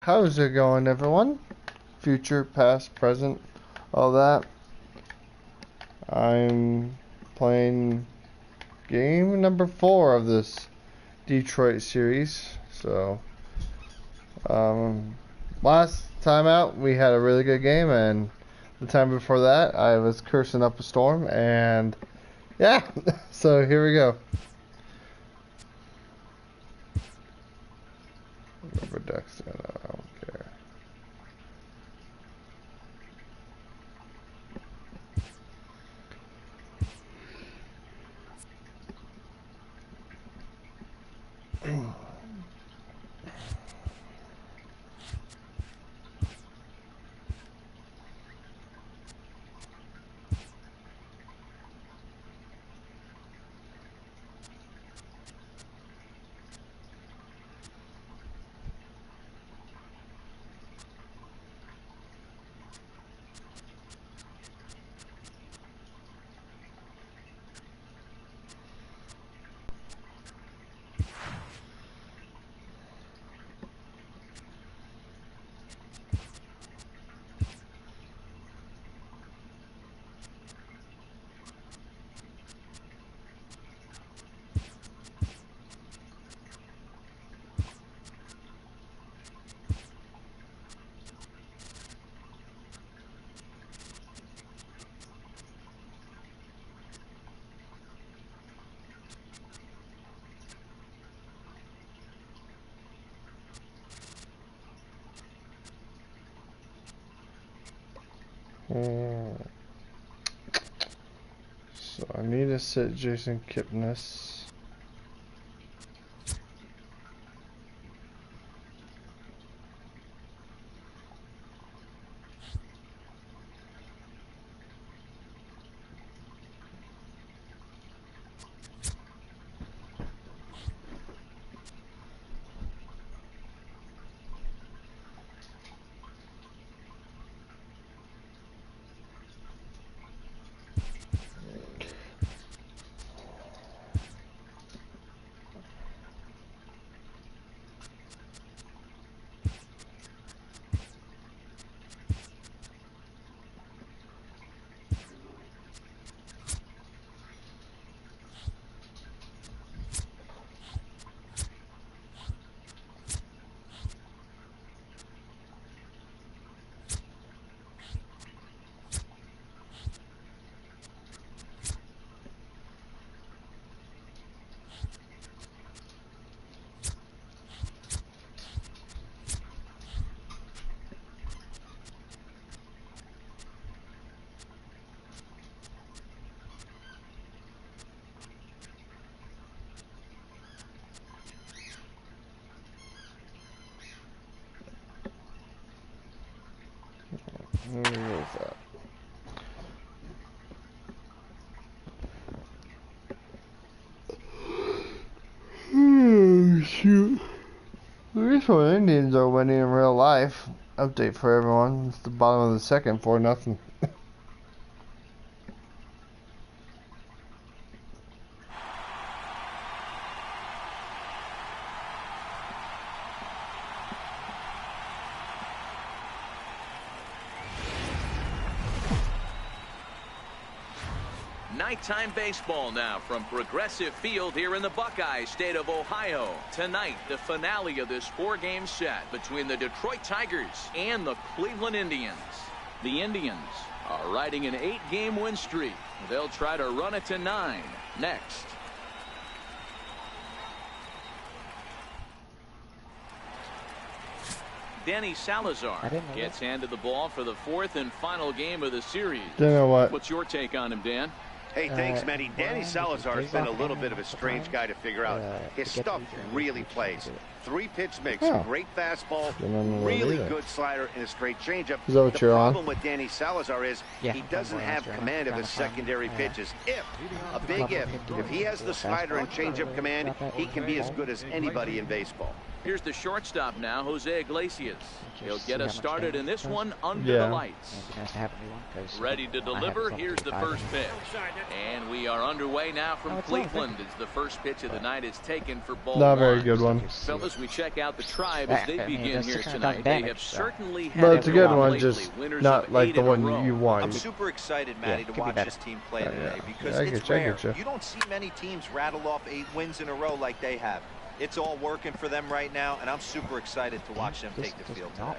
How's it going, everyone? Future, past, present, all that. I'm playing game number 4 of this Detroit series. So, last time out we had a really good game, and the time before that I was cursing up a storm, and yeah, so here we go. Rubber ducks, I don't care. So I need to sit Jason Kipnis. Where is that? Oh, shoot. At least when Indians are winning in real life. Update for everyone. It's the bottom of the second, 4-0. Nighttime baseball now from Progressive Field here in the Buckeye State of Ohio. Tonight, the finale of this 4-game set between the Detroit Tigers and the Cleveland Indians. The Indians are riding an 8-game win streak. They'll try to run it to 9 next. Danny Salazar gets handed the ball for the 4th and final game of the series. You know what? What's your take on him, Dan? Hey, thanks, Manny. Danny Salazar has been a little bit of a strange guy to figure out. His stuff really plays. 3-pitch mix, great fastball, really good slider, and a straight changeup. Is that what the you're problem on? with Danny Salazar is he doesn't have command of his secondary pitches. If he has the slider and changeup command, he can be as good as anybody in baseball. Here's the shortstop now, Jose Iglesias. He'll get us started in this one under the lights. Ready to deliver. Here's the first pitch. And we are underway now from Cleveland as the first pitch of the night is taken for ball Not a very one. good one. Fellas, we check out the Tribe as they begin here tonight. They have certainly had But it's a good one, lately. just Winners not of like 8 the in a one row. you want. I'm super excited, Matty, to watch this team play today because I it's get you, I rare. get you. You don't see many teams rattle off 8 wins in a row like they have. It's all working for them right now, and I'm super excited to watch them take the field today.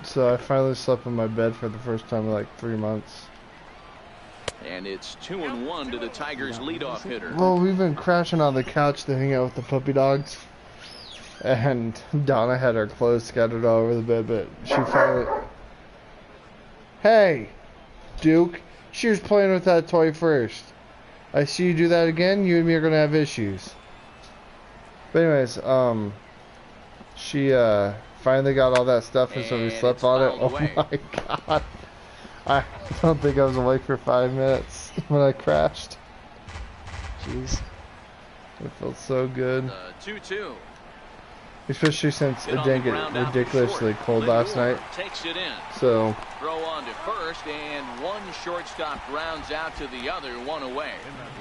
So I finally slept in my bed for the first time in like 3 months. And it's 2-1 to the Tigers' leadoff hitter. Well, we've been crashing on the couch to hang out with the puppy dogs. And Donna had her clothes scattered all over the bed, but she finally... Hey, Duke, she was playing with that toy first. I see you do that again, you and me are going to have issues. But anyways, she finally got all that stuff, and so we slept on it. Oh my god. I don't think I was awake for 5 minutes when I crashed. Jeez. It felt so good. 2-2. Especially since it didn't get ridiculously cold last night. Takes it in. So Throw on to first, and one shortstop grounds out to the other, one away.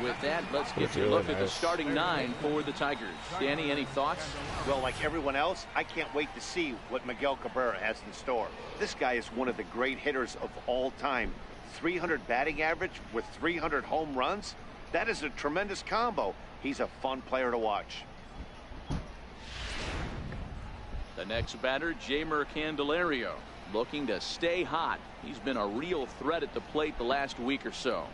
With that, let's get a look at the starting 9 for the Tigers. Danny, any thoughts? Well, like everyone else, I can't wait to see what Miguel Cabrera has in store. This guy is one of the great hitters of all time. 300 batting average with 300 home runs. That is a tremendous combo. He's a fun player to watch. The next batter, Jeimer Candelario, looking to stay hot. He's been a real threat at the plate the last week or so.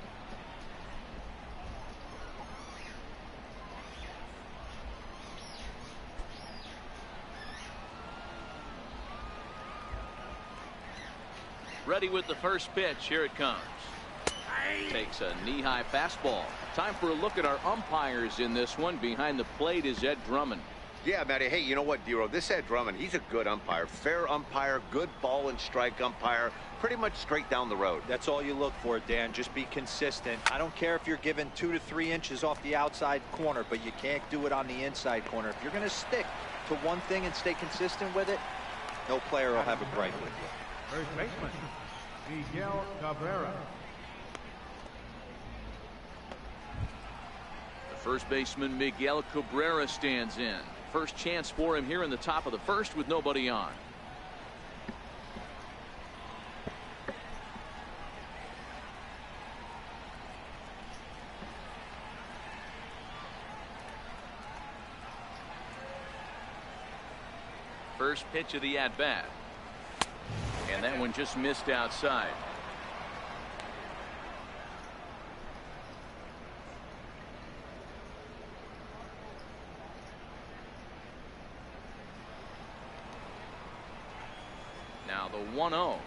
Ready with the first pitch. Here it comes. Takes a knee-high fastball. Time for a look at our umpires in this one. Behind the plate is Ed Drummond. Yeah, Matty. Hey, you know what, Dero? This Ed Drummond, he's a good umpire. Fair umpire, good ball and strike umpire. Pretty much straight down the road. That's all you look for, Dan. Just be consistent. I don't care if you're given 2 to 3 inches off the outside corner, but you can't do it on the inside corner. If you're going to stick to one thing and stay consistent with it, no player will have a gripe with you. First baseman, Miguel Cabrera. The first baseman, Miguel Cabrera, stands in. First chance for him here in the top of the first with nobody on. First pitch of the at-bat. And that one just missed outside. Now the 1-0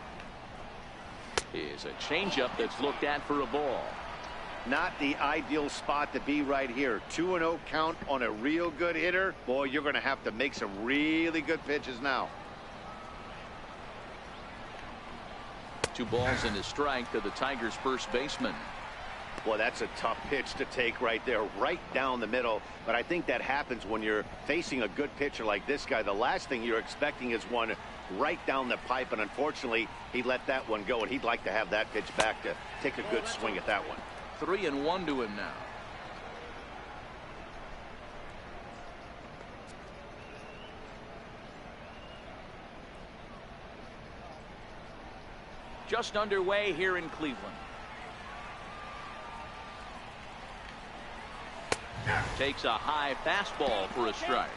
is a changeup that's looked at for a ball. Not the ideal spot to be right here. 2-0 count on a real good hitter. Boy, you're going to have to make some really good pitches now. 2 balls and a strike to the Tigers' first baseman. Boy, that's a tough pitch to take right there, right down the middle. But I think that happens when you're facing a good pitcher like this guy. The last thing you're expecting is one right down the pipe, and unfortunately, he let that one go, and he'd like to have that pitch back to take a good swing at that one. 3-1 to him now. Just underway here in Cleveland. Takes a high fastball for a strike.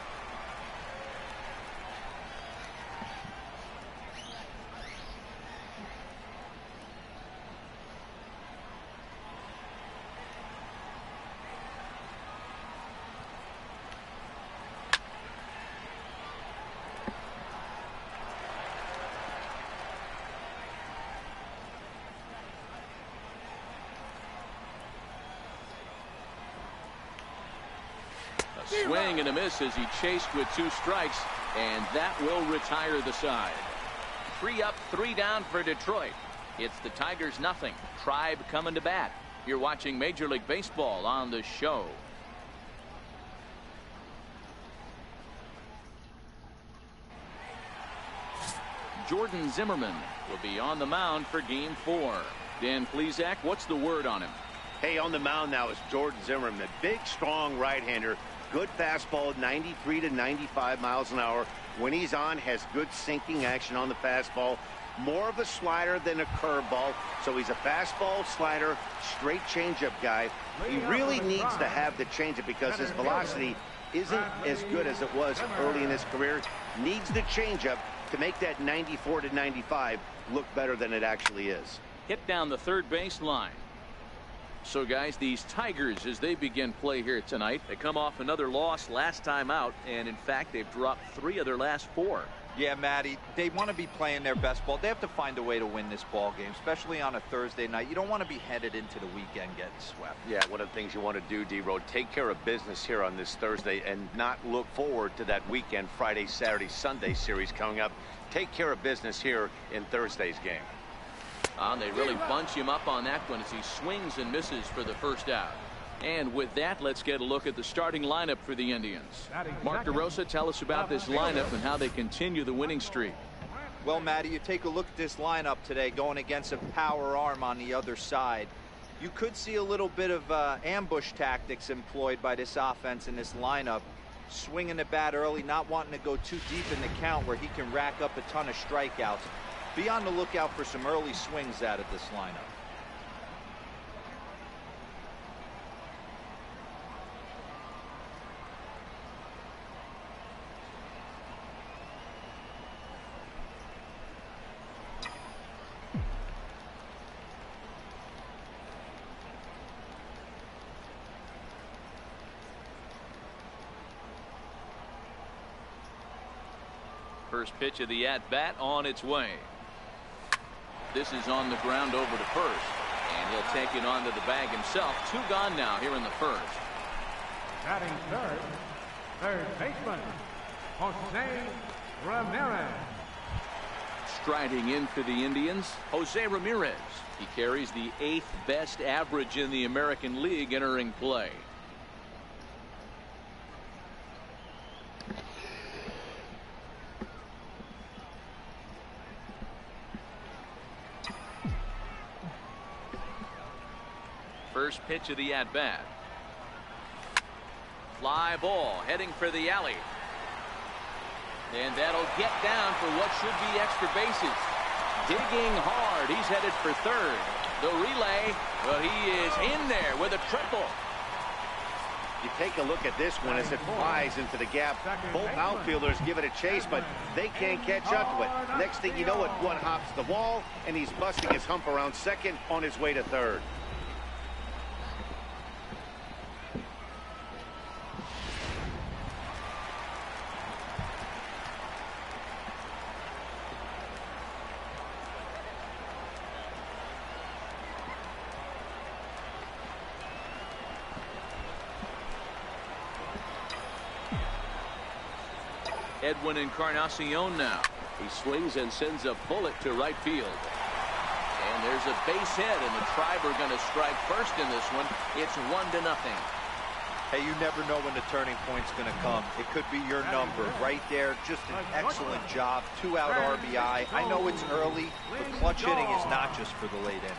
Swing and a miss as he chased with 2 strikes, and that will retire the side. 3 up, 3 down for Detroit. It's the Tigers 0. Tribe coming to bat. You're watching Major League Baseball on the show. Jordan Zimmerman will be on the mound for Game 4. Dan Plesac, what's the word on him? Hey, on the mound now is Jordan Zimmerman, a big, strong right-hander. Good fastball, 93 to 95 miles an hour. When he's on, has good sinking action on the fastball. More of a slider than a curveball. So he's a fastball, slider, straight changeup guy. He really needs to have the changeup because his velocity isn't as good as it was early in his career. Needs the changeup to make that 94 to 95 look better than it actually is. Hit down the third base line. So guys, these Tigers, as they begin play here tonight, they come off another loss last time out, and in fact they've dropped 3 of their last 4. Yeah, Matty, they want to be playing their best ball. They have to find a way to win this ball game, especially on a Thursday night. You don't want to be headed into the weekend getting swept. Yeah, one of the things you want to do, D-Road, take care of business here on this Thursday and not look forward to that weekend, Friday, Saturday, Sunday series coming up. Take care of business here in Thursday's game. They really bunch him up on that one as he swings and misses for the first out. And with that, let's get a look at the starting lineup for the Indians. Mark DeRosa, tell us about this lineup and how they continue the winning streak. Well, Matty, you take a look at this lineup today going against a power arm on the other side. You could see a little bit of ambush tactics employed by this offense in this lineup. Swinging the bat early, not wanting to go too deep in the count where he can rack up a ton of strikeouts. Be on the lookout for some early swings out of this lineup. First pitch of the at-bat on its way. This is on the ground over to first, and he'll take it onto the bag himself. 2 gone now here in the first. Batting third baseman, Jose Ramirez. Striding in for the Indians, Jose Ramirez. He carries the 8th best average in the American League entering play. First pitch of the at-bat. Fly ball heading for the alley. And that'll get down for what should be extra bases. Digging hard. He's headed for third. The relay. Well, he is in there with a triple. You take a look at this one as it flies into the gap. Both outfielders give it a chase, but they can't catch up to it. Next thing you know it, one hops the wall, and he's busting his hump around second on his way to third. Edwin Encarnacion now. He swings and sends a bullet to right field. And there's a base hit, and the Tribe are going to strike first in this one. It's 1-0. Hey, you never know when the turning point's going to come. It could be your number right there. Just an excellent job. 2-out RBI. I know it's early, but clutch hitting is not just for the late innings.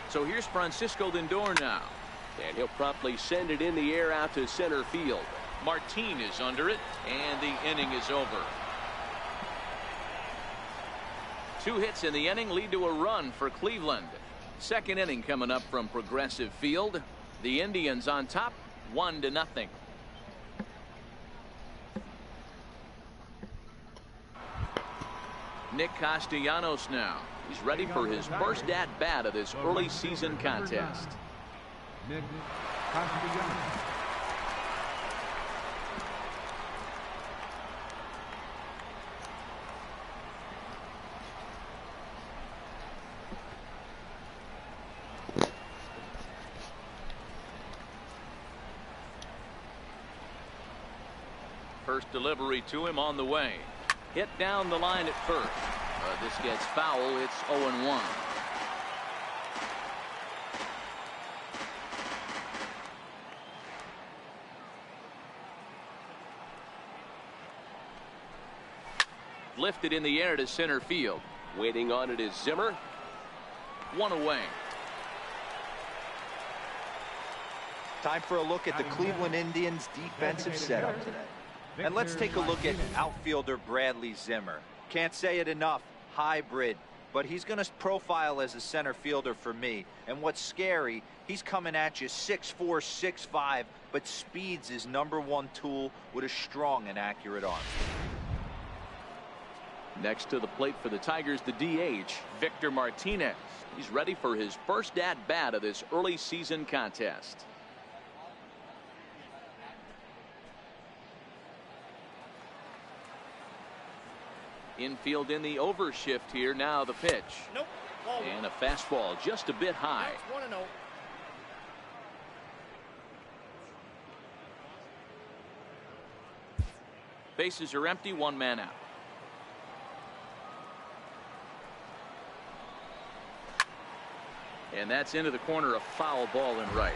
So here's Francisco Lindor now. And he'll promptly send it in the air out to center field. Martin is under it, and the inning is over. 2 hits in the inning lead to a run for Cleveland. Second inning coming up from Progressive Field. The Indians on top, 1-0. Nick Castellanos now. He's ready for his first at-bat of this early season contest. Nick Castellanos. First delivery to him on the way. Hit down the line at first. This gets foul. It's 0-1. lifted in the air to center field. Waiting on it is Zimmer. One away. Time for a look at the Cleveland Indians defensive setup today. And let's take a look at outfielder Bradley Zimmer. Can't say it enough. Hybrid. But he's going to profile as a center fielder for me. And what's scary, he's coming at you 6'4", 6'5", but speed's his #1 tool with a strong and accurate arm. Next to the plate for the Tigers, the DH, Victor Martinez. He's ready for his first at-bat of this early season contest. Infield in the overshift here. Now the pitch. Nope. And a fastball just a bit high. 1-0. Bases are empty, one man out. And that's into the corner, a foul ball in right.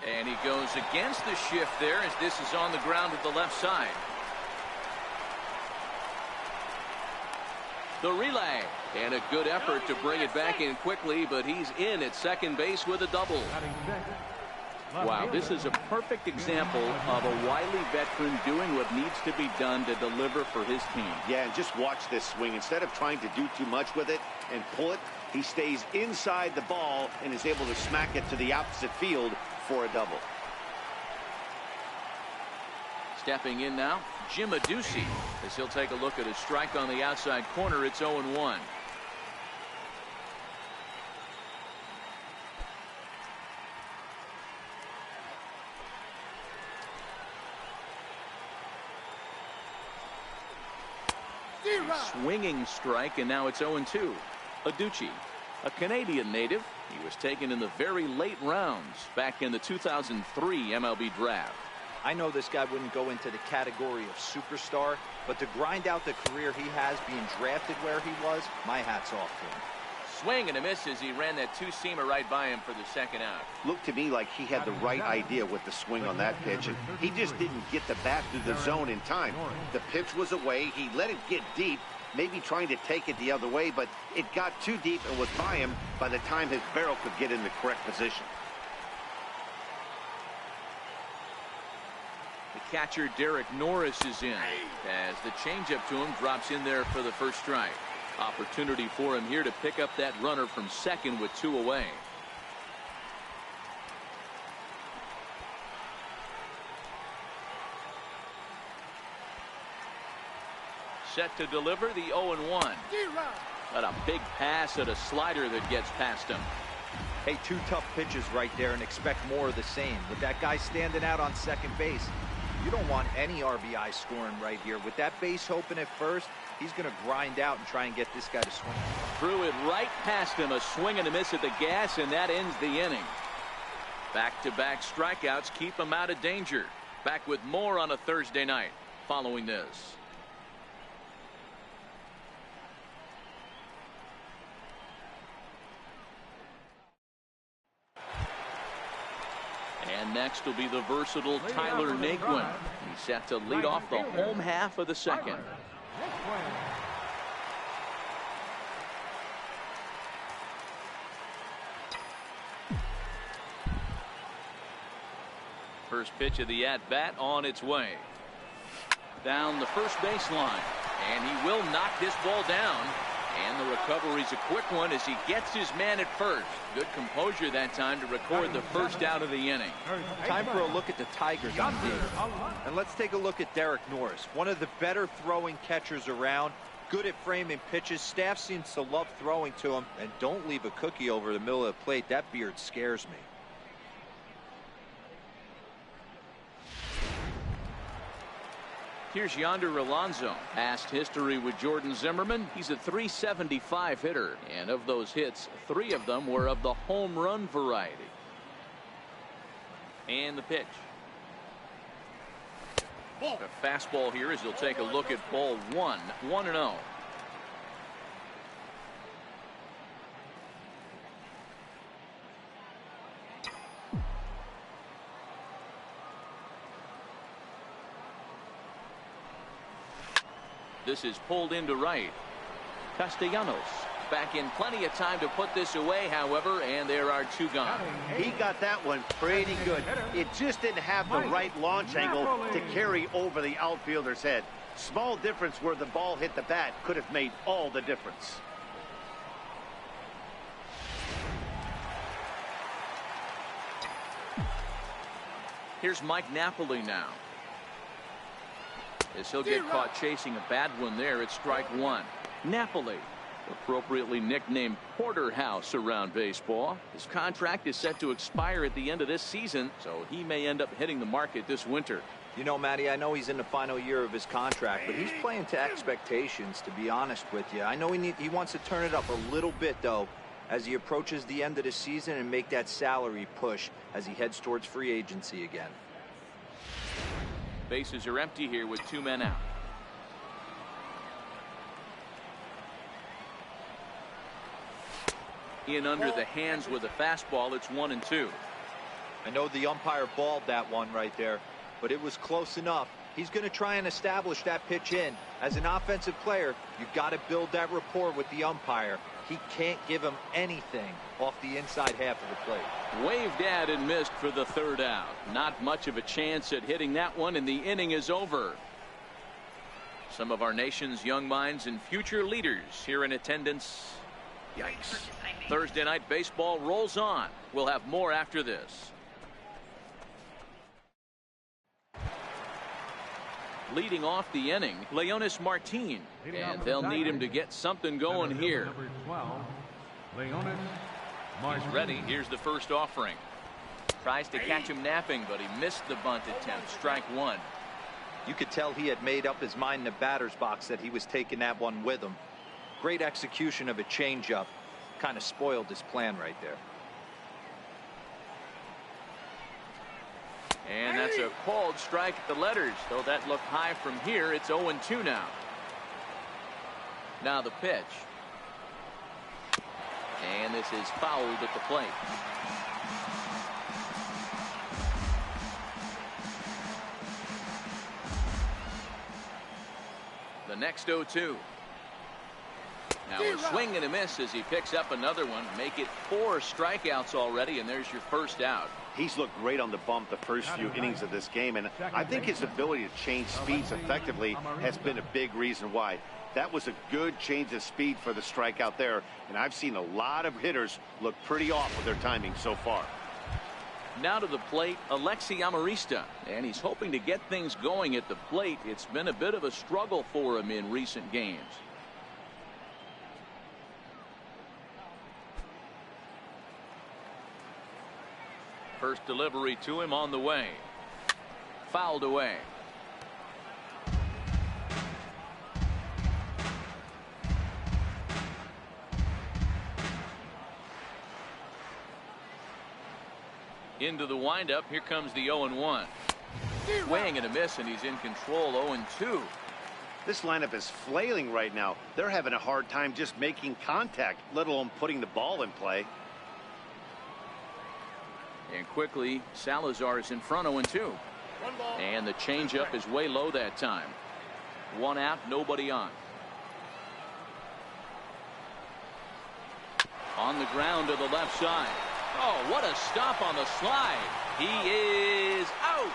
And he goes against the shift there as this is on the ground at the left side. The relay. And a good effort to bring it back in quickly, but he's in at second base with a double. Wow, this is a perfect example of a wily veteran doing what needs to be done to deliver for his team. Yeah, and just watch this swing. Instead of trying to do too much with it and pull it, he stays inside the ball and is able to smack it to the opposite field for a double. Stepping in now, Jim Adduci, as he'll take a look at a strike on the outside corner. It's 0-1. Swinging strike, and now it's 0-2. Adduci, a Canadian native. He was taken in the very late rounds back in the 2003 MLB draft. I know this guy wouldn't go into the category of superstar, but to grind out the career he has being drafted where he was, my hat's off to him. Swing and a miss as he ran that two-seamer right by him for the second out. Looked to me like he had the right idea with the swing on that pitch, and he just didn't get the bat through the zone in time. The pitch was away. He let it get deep, maybe trying to take it the other way, but it got too deep and was by him by the time his barrel could get in the correct position. The catcher, Derek Norris, is in as the changeup to him drops in there for the first strike. Opportunity for him here to pick up that runner from second with two away. Set to deliver the 0-1. But a big pass at a slider that gets past him. Hey, two tough pitches right there and expect more of the same. With that guy standing out on second base, you don't want any RBI scoring right here. With that base open at first, he's going to grind out and try and get this guy to swing. Threw it right past him, a swing and a miss at the gas, and that ends the inning. Back-to-back strikeouts keep him out of danger. Back with more on a Thursday night following this. And next will be the versatile Tyler Naquin. He's set to lead off the home half of the second. First pitch of the at-bat on its way. Down the first baseline. And he will knock this ball down. And the recovery's a quick one as he gets his man at first. Good composure that time to record the first out of the inning. Time for a look at the Tigers on D. And let's take a look at Derek Norris, one of the better throwing catchers around. Good at framing pitches. Staff seems to love throwing to him. And don't leave a cookie over the middle of the plate. That beard scares me. Here's Yonder Alonso. Past history with Jordan Zimmerman. He's a .375 hitter. And of those hits, 3 of them were of the home run variety. And the pitch. A fastball here as he'll take a look at ball 1. 1-0. This is pulled into right. Castellanos back in plenty of time to put this away, however, and there are two gone. He got that one pretty good. It just didn't have the right launch angle to carry over the outfielder's head. Small difference where the ball hit the bat could have made all the difference. Here's Mike Napoli now. As he'll get caught chasing a bad one there, it's strike one. Napoli, appropriately nicknamed Porterhouse around baseball. His contract is set to expire at the end of this season, so he may end up hitting the market this winter. You know, Matty, I know he's in the final year of his contract, but he's playing to expectations, to be honest with you. I know he wants to turn it up a little bit, though, as he approaches the end of the season and make that salary push as he heads towards free agency again. Bases are empty here with two men out. In under the hands with a fastball, it's 1-2. I know the umpire balled that one right there, but it was close enough. He's going to try and establish that pitch in. As an offensive player, you've got to build that rapport with the umpire. He can't give him anything off the inside half of the plate. Waved at and missed for the third out. Not much of a chance at hitting that one, and the inning is over. Some of our nation's young minds and future leaders here in attendance. Yikes. Thursday night baseball rolls on. We'll have more after this. Leading off the inning, Leonis Martin, and they'll need him to get something going here. Number 12, Leonis Martin. He's ready. Here's the first offering. Tries to catch him napping, but he missed the bunt attempt. Strike one. You could tell he had made up his mind in the batter's box that he was taking that one with him. Great execution of a changeup. Kind of spoiled his plan right there. And that's a called strike at the letters. Though that looked high from here, it's 0-2 now. Now the pitch. And this is fouled at the plate. The next 0-2. Now a swing and a miss as he picks up another one. Make it 4 strikeouts already, and there's your first out. He's looked great on the bump the first few innings of this game, and I think his ability to change speeds effectively has been a big reason why. That was a good change of speed for the strikeout there, and I've seen a lot of hitters look pretty off with their timing so far. Now to the plate, Alexi Amarista, and he's hoping to get things going at the plate. It's been a bit of a struggle for him in recent games. First delivery to him on the way. Fouled away. Into the windup. Here comes the 0-1. Swing and a miss, and he's in control. 0-2. This lineup is flailing right now. They're having a hard time just making contact, let alone putting the ball in play. And quickly, Salazar is in front. 0-2. And the changeup is way low that time. One out, nobody on. On the ground to the left side. Oh, what a stop on the slide. He is out.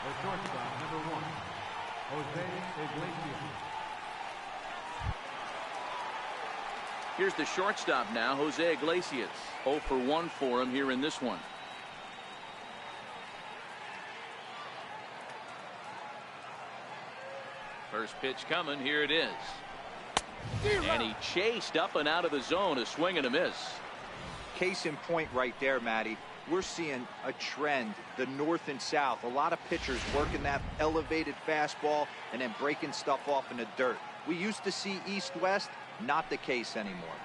The shortstop, number 1, Jose Iglesias. Here's the shortstop now, Jose Iglesias. 0 for 1 for him here in this one. First pitch coming. Here it is. And he chased up and out of the zone. A swing and a miss. Case in point right there, Matty. We're seeing a trend, the north and south. A lot of pitchers working that elevated fastball and then breaking stuff off in the dirt. We used to see east-west. Not the case anymore.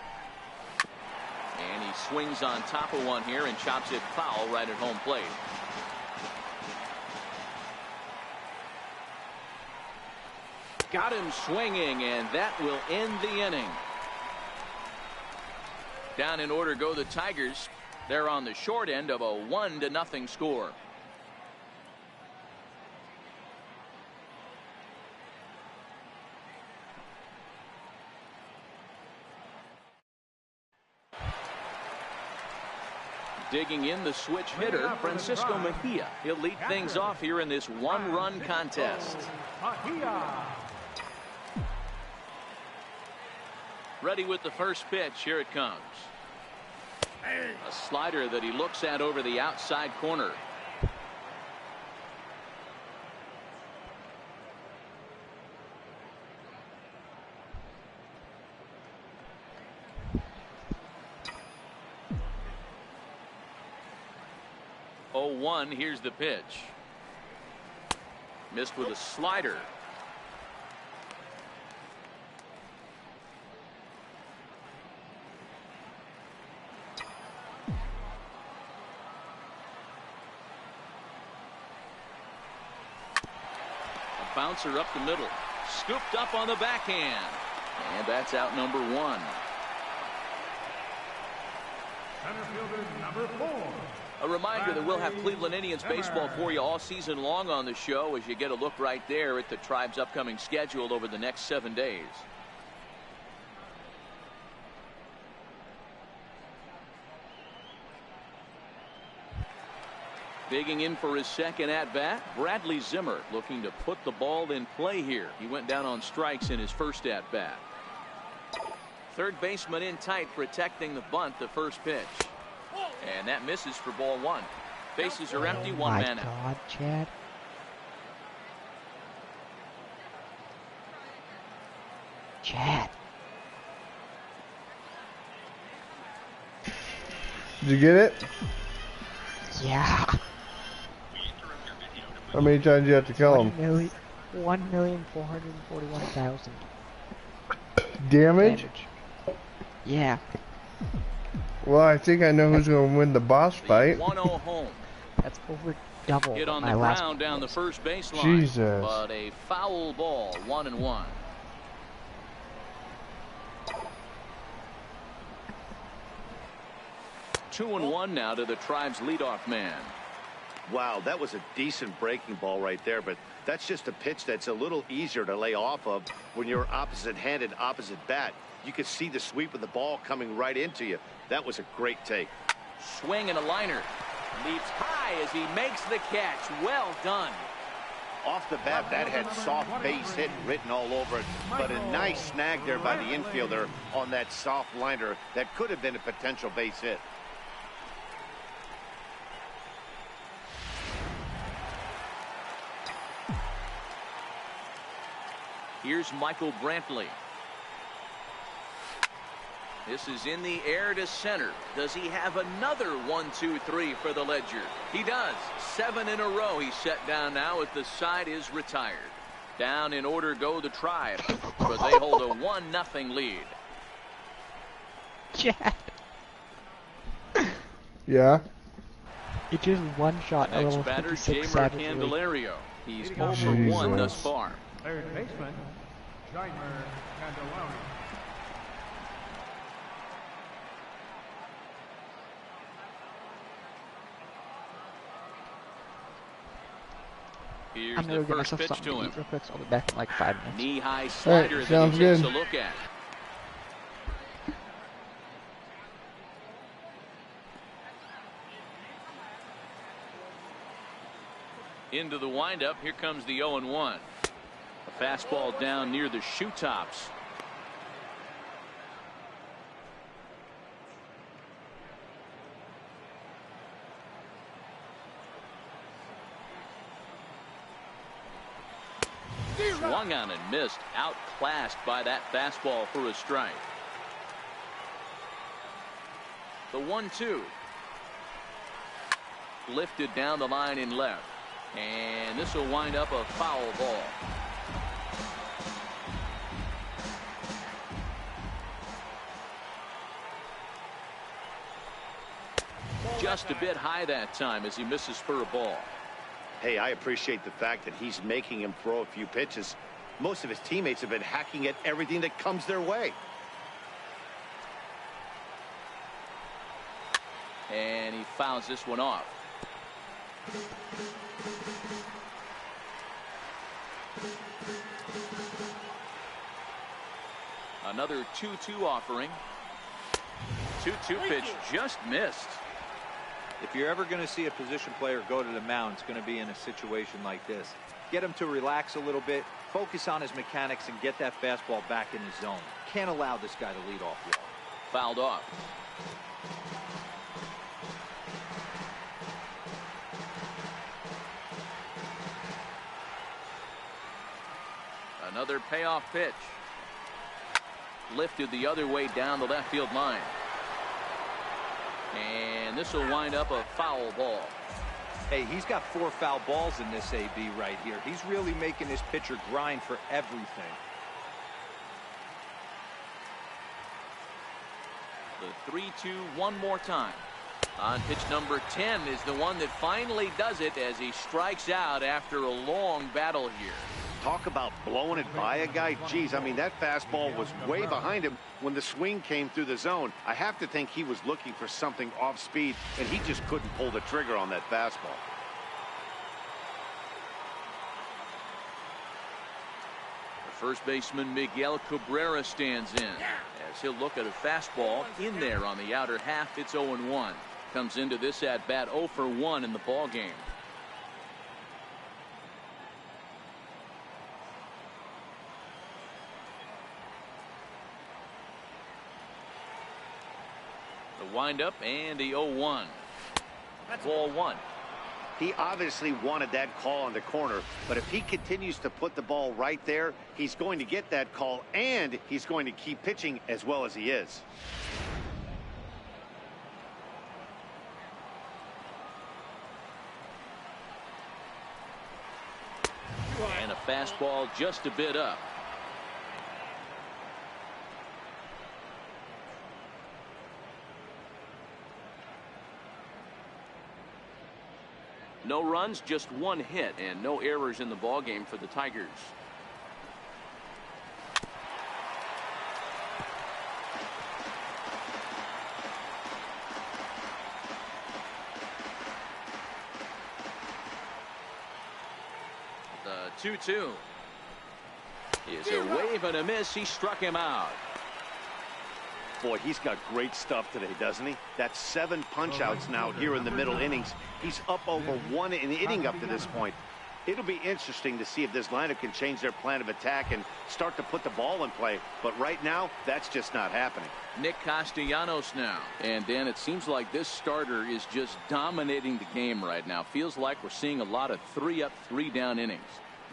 And he swings on top of one here and chops it foul right at home plate. Got him swinging, and that will end the inning. Down in order go the Tigers. They're on the short end of a 1-0 score. Digging in the switch hitter, Francisco Mejia. He'll lead things off here in this one-run contest. Ready with the first pitch. Here it comes. A slider that he looks at over the outside corner. Oh, 1. Here's the pitch. Missed with a slider. A bouncer up the middle. Scooped up on the backhand. And that's out number 1. Center fielder number 4. A reminder that we'll have Cleveland Indians baseball for you all season long on the show as you get a look right there at the Tribe's upcoming schedule over the next 7 days. Digging in for his second at-bat, Bradley Zimmer looking to put the ball in play here. He went down on strikes in his first at-bat. Third baseman in tight, protecting the bunt, the first pitch. And that misses for ball 1. Bases are empty, one man out. Oh my God, Chad. Chad. Did you get it? Yeah. How many times do you have to kill him? 1,441,000 Damage? Yeah. Well, I think I know who's going to win the boss fight. 1-0 home. That's over double. Hit on my the last ground down the first baseline. Jesus. But a foul ball, 1-1. Two and 1 now to the Tribe's leadoff man. Wow, that was a decent breaking ball right there, but that's just a pitch that's a little easier to lay off of when you're opposite-handed, opposite bat. You could see the sweep of the ball coming right into you. That was a great take. Swing and a liner. Leaps high as he makes the catch. Well done. Off the bat, that had soft base hit written all over it, but a nice snag there by the infielder on that soft liner that could have been a potential base hit. Here's Michael Brantley. This is in the air to center. Does he have another 1-2-3 for the Ledger? He does. 7 in a row he's set down now as the side is retired. Down in order go the Tribe, but they hold a 1-0 lead. Chad. Yeah? It just one shot. Next batter, Jamer Candelario. He's 0 for 1 thus far. Third baseman, Jamer Candelario. Here's I'm the gonna get first myself pitch something to to him. eat real quick, so I'll be back in like 5 minutes. Knee-high slider that sounds he takes good. a look at. Into the windup. Here comes the 0-1. A fastball down near the shoe tops. Swung on and missed. Outclassed by that fastball for a strike. The 1-2. Lifted down the line in left. And this will wind up a foul ball. Just a bit high that time as he misses for a ball. Hey, I appreciate the fact that he's making him throw a few pitches. Most of his teammates have been hacking at everything that comes their way. And he fouls this one off. Another 2-2 offering. 2-2 pitch just missed. If you're ever going to see a position player go to the mound, it's going to be in a situation like this. Get him to relax a little bit, focus on his mechanics, and get that fastball back in his zone. Can't allow this guy to lead off well. Fouled off. Another payoff pitch. Lifted the other way down the left field line. And this will wind up a foul ball. Hey, he's got 4 foul balls in this AB right here. He's really making this pitcher grind for everything. The 3-2 one more time. On pitch number 10 is the one that finally does it as he strikes out after a long battle here. Talk about blowing it by a guy. Geez, I mean, that fastball was way behind him when the swing came through the zone. I have to think he was looking for something off speed, and he just couldn't pull the trigger on that fastball. The first baseman Miguel Cabrera stands in as he'll look at a fastball in there on the outer half. It's 0-1. Comes into this at bat 0 for 1 in the ball game. The windup and the 0-1. Ball 1. He obviously wanted that call on the corner, but if he continues to put the ball right there, he's going to get that call, and he's going to keep pitching as well as he is. And a fastball just a bit up. No runs, just 1 hit, and no errors in the ballgame for the Tigers. The 2-2 is a wave and a miss. He struck him out. Boy, he's got great stuff today, doesn't he? That's 7 punch-outs now here in the middle innings. He's up over 1 in the inning up to this point. It'll be interesting to see if this lineup can change their plan of attack and start to put the ball in play. But right now, that's just not happening. Nick Castellanos now. And Dan, it seems like this starter is just dominating the game right now. Feels like we're seeing a lot of 3-up, 3-down innings.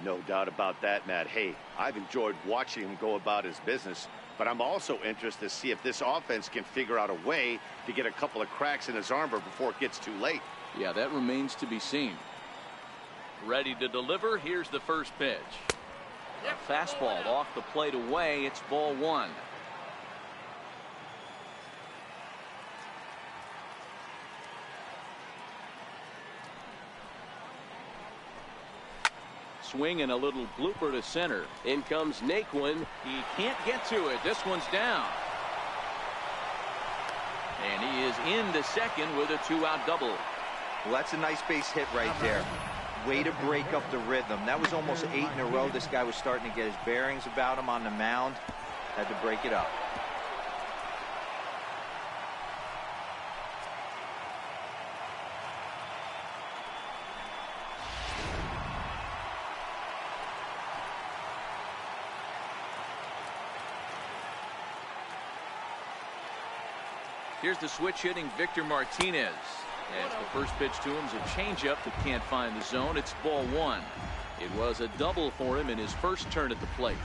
No doubt about that, Matt. Hey, I've enjoyed watching him go about his business. But I'm also interested to see if this offense can figure out a way to get a couple of cracks in his armor before it gets too late. Yeah, that remains to be seen. Ready to deliver. Here's the first pitch. A fastball off the plate away. It's ball 1. Swing and a little blooper to center. In comes Naquin. He can't get to it. This one's down. And he is into second with a 2-out double. Well, that's a nice base hit right there. Way to break up the rhythm. That was almost 8 in a row. This guy was starting to get his bearings about him on the mound. Had to break it up. Here's the switch hitting Victor Martinez. As the first pitch to him is a changeup that can't find the zone. It's ball 1. It was a double for him in his first turn at the plate.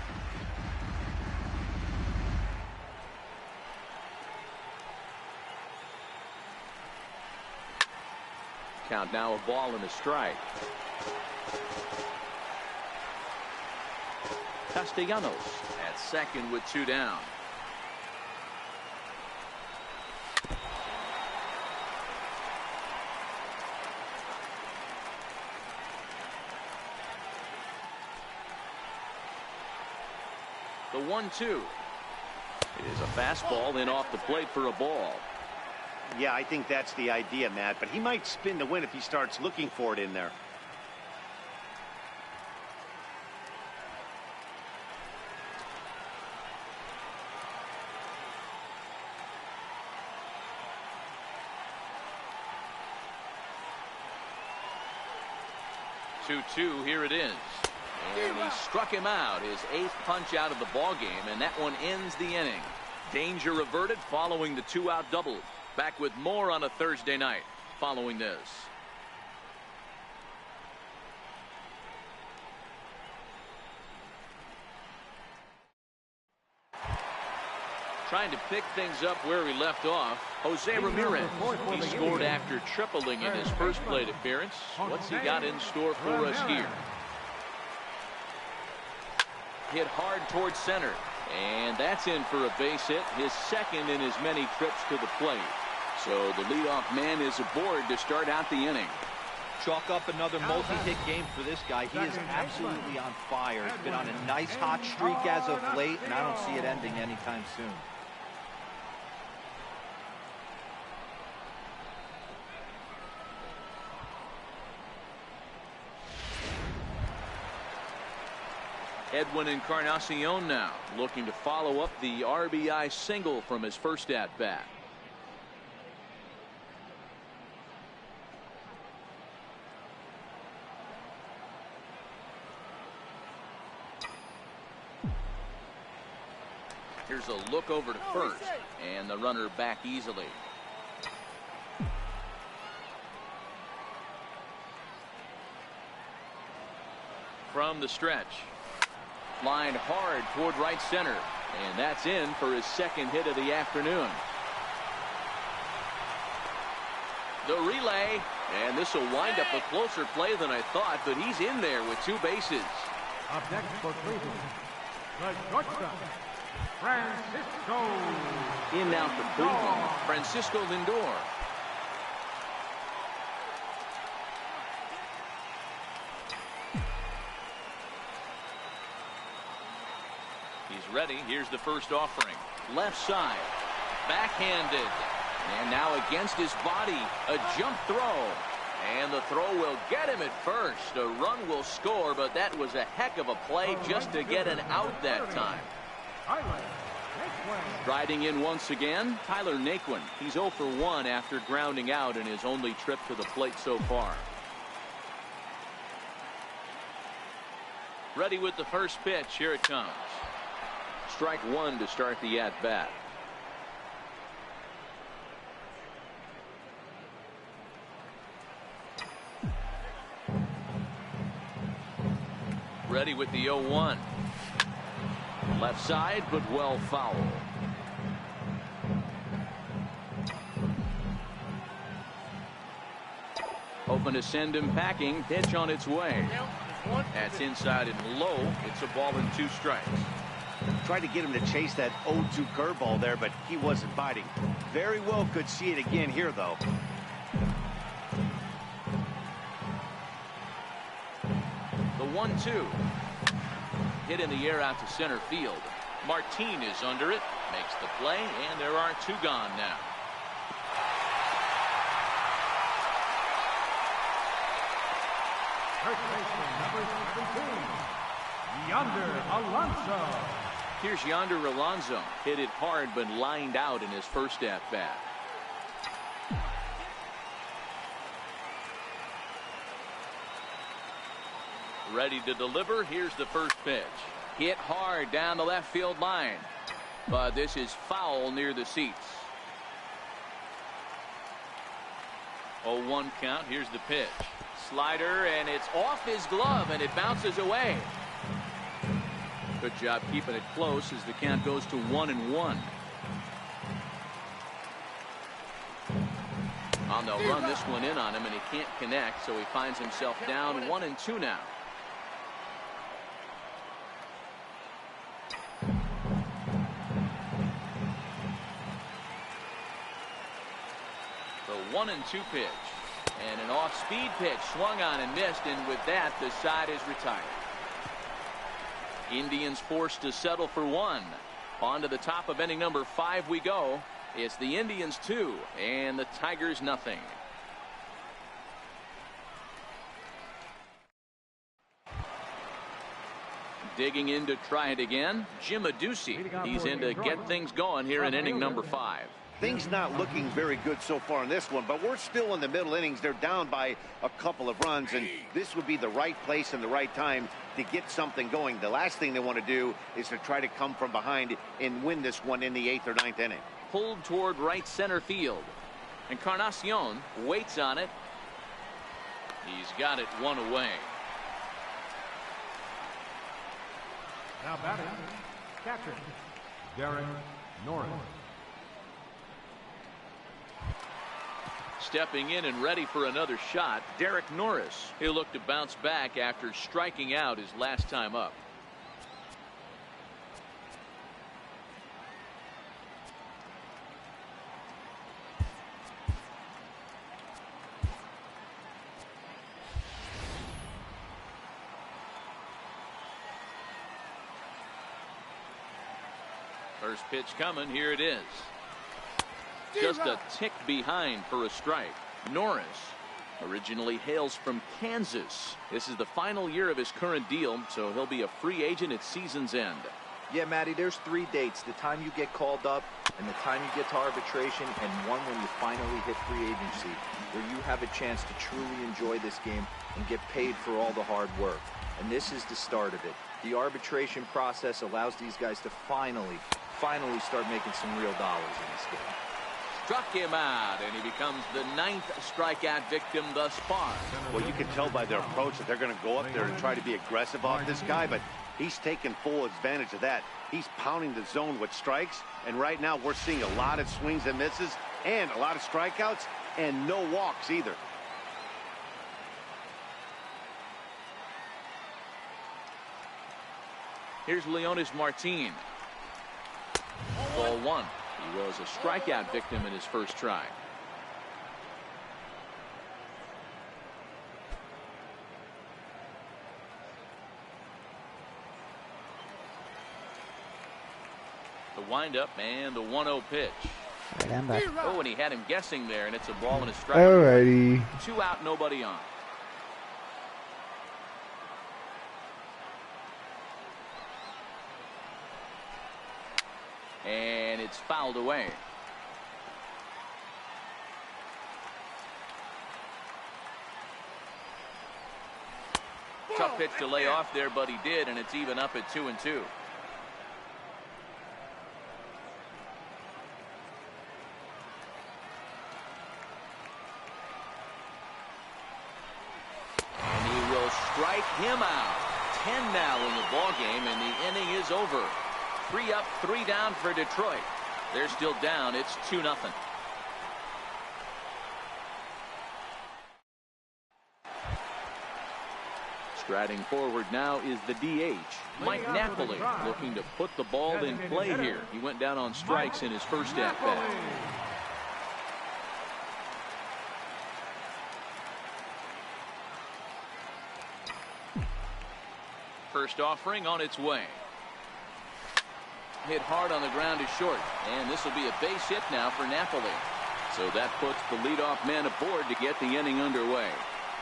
Count now, a ball and a strike. Castellanos at second with 2 down. The 1-2. It is a fastball in off the plate for a ball. Yeah, I think that's the idea, Matt, but he might spin the win if he starts looking for it in there. 2-2, here it is. And he struck him out, his 8th punch out of the ball game, and that one ends the inning. Danger averted following the 2-out double. Back with more on a Thursday night following this. Trying to pick things up where he left off, Jose Ramirez. He scored after tripling in his first plate appearance. What's he got in store for us here? Hit hard towards center, and that's in for a base hit, his second in as many trips to the plate. So the leadoff man is aboard to start out the inning. Chalk up another multi-hit game for this guy. He is absolutely on fire. He's been on a nice hot streak as of late, and I don't see it ending anytime soon. Edwin Encarnacion now looking to follow up the RBI single from his first at-bat. Here's a look over to first, and the runner back easily. From the stretch. Lined hard toward right center, and that's in for his second hit of the afternoon. The relay, and this will wind up a closer play than I thought, but he's in there with 2 bases. Up next for Cleveland, the shortstop, Francisco. In now for Cleveland, Francisco Lindor. He's ready. Here's the first offering. Left side. Backhanded. And now against his body. A jump throw. And the throw will get him at first. A run will score, but that was a heck of a play just to get an out that time. Riding in once again, Tyler Naquin. He's 0 for 1 after grounding out in his only trip to the plate so far. Ready with the first pitch. Here it comes. Strike 1 to start the at-bat. Ready with the 0-1. Left side, but well foul. Hoping to send him packing. Pitch on its way. That's inside and low. It's a ball and 2 strikes. Tried to get him to chase that 0-2 curveball there, but he wasn't biting. Very well could see it again here, though. The 1-2. Hit in the air out to center field. Martin is under it. Makes the play, and there are 2 gone now. First baseman, number 17, Yonder Alonso. Here's Yonder Alonso. Hit it hard, but lined out in his first at-bat. Ready to deliver. Here's the first pitch. Hit hard down the left field line. But this is foul near the seats. 0-1 count. Here's the pitch. Slider, and it's off his glove, and it bounces away. Good job keeping it close as the count goes to 1-1. They'll run this one in on him, and he can't connect, so he finds himself down 1-2 now. The 1-2 pitch. And an off-speed pitch swung on and missed, and with that, the side is retired. Indians forced to settle for 1. On to the top of inning number 5 we go. It's the Indians 2 and the Tigers nothing. Digging in to try it again, Jim Adduci. He's in to get things going here in inning number 5. things not looking very good so far in this one, but we're still in the middle innings. They're down by a couple of runs, and this would be the right place and the right time to get something going. The last thing they want to do is to try to come from behind and win this one in the 8th or 9th inning. Pulled toward right center field. Encarnacion waits on it. He's got it one away. Now batting, catcher, Derek Norris. Stepping in and ready for another shot, Derek Norris. He'll look to bounce back after striking out his last time up. First pitch coming. Here it is. Just a tick behind for a strike. Norris originally hails from Kansas. This is the final year of his current deal, so he'll be a free agent at season's end. Yeah, Matty, there's 3 dates: the time you get called up, and the time you get to arbitration, and one when you finally hit free agency, where you have a chance to truly enjoy this game and get paid for all the hard work. And this is the start of it. The arbitration process allows these guys to finally start making some real dollars in this game. Struck him out, and he becomes the 9th strikeout victim thus far. Well, you can tell by their approach that they're going to go up there and try to be aggressive off this guy, but he's taking full advantage of that. He's pounding the zone with strikes, and right now we're seeing a lot of swings and misses and a lot of strikeouts and no walks either. Here's Leonis Martin. Ball 1. He was a strikeout victim in his first try. The windup and the 1-0 pitch. Right, I'm back. Oh, and he had him guessing there, and it's a ball and a strike. Alrighty. 2 out, nobody on. And it's fouled away. Tough pitch to lay off there, but he did, and it's even up at 2-2. And he will strike him out. 10 now in the ball game, and the inning is over. 3 up, 3 down for Detroit. They're still down. It's 2-0. Striding forward now is the DH, Mike Napoli, looking to put the ball in play here. He went down on strikes in his first at-bat. First offering on its way. Hit hard on the ground to short, and this will be a base hit now for Napoli. So that puts the leadoff man aboard to get the inning underway.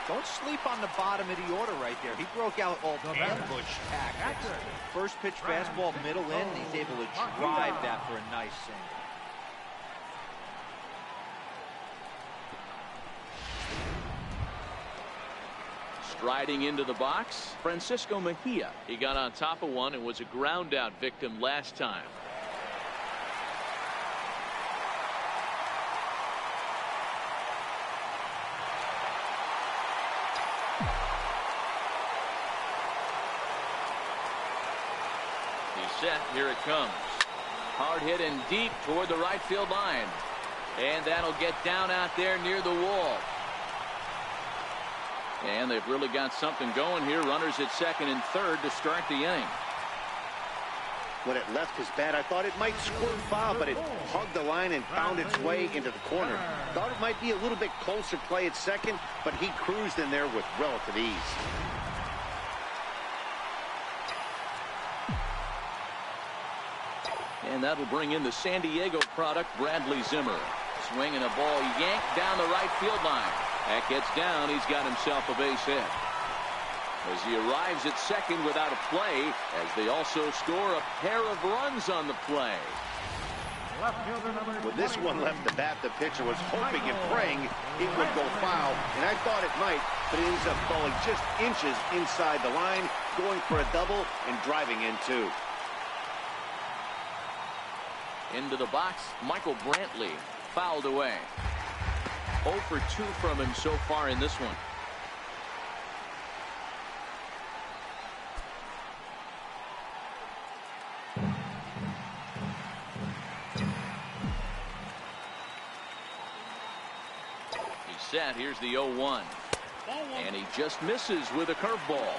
Don't sleep on the bottom of the order right there. He broke out all ambush tactics. First pitch fastball, middle in, and he's able to drive that for a nice single. Striding into the box, Francisco Mejia. He got on top of one and was a ground out victim last time. He's set. Here it comes. Hard hit and deep toward the right field line. And that'll get down out there near the wall. And they've really got something going here. Runners at second and third to start the inning. When it left his bat, I thought it might squirt foul, but it hugged the line and found its way into the corner. Thought it might be a little bit closer play at second, but he cruised in there with relative ease. And that'll bring in the San Diego product, Bradley Zimmer. Swinging a ball yanked down the right field line. That gets down. He's got himself a base hit. As he arrives at second without a play, as they also score a pair of runs on the play. Left fielder number With this 23. one left to bat, the pitcher was hoping and praying it would go foul, and I thought it might, but it ends up falling just inches inside the line, going for a double and driving in two. Into the box, Michael Brantley fouled away. 0 for 2 from him so far in this one. He's set. Here's the 0-1. And he just misses with a curveball.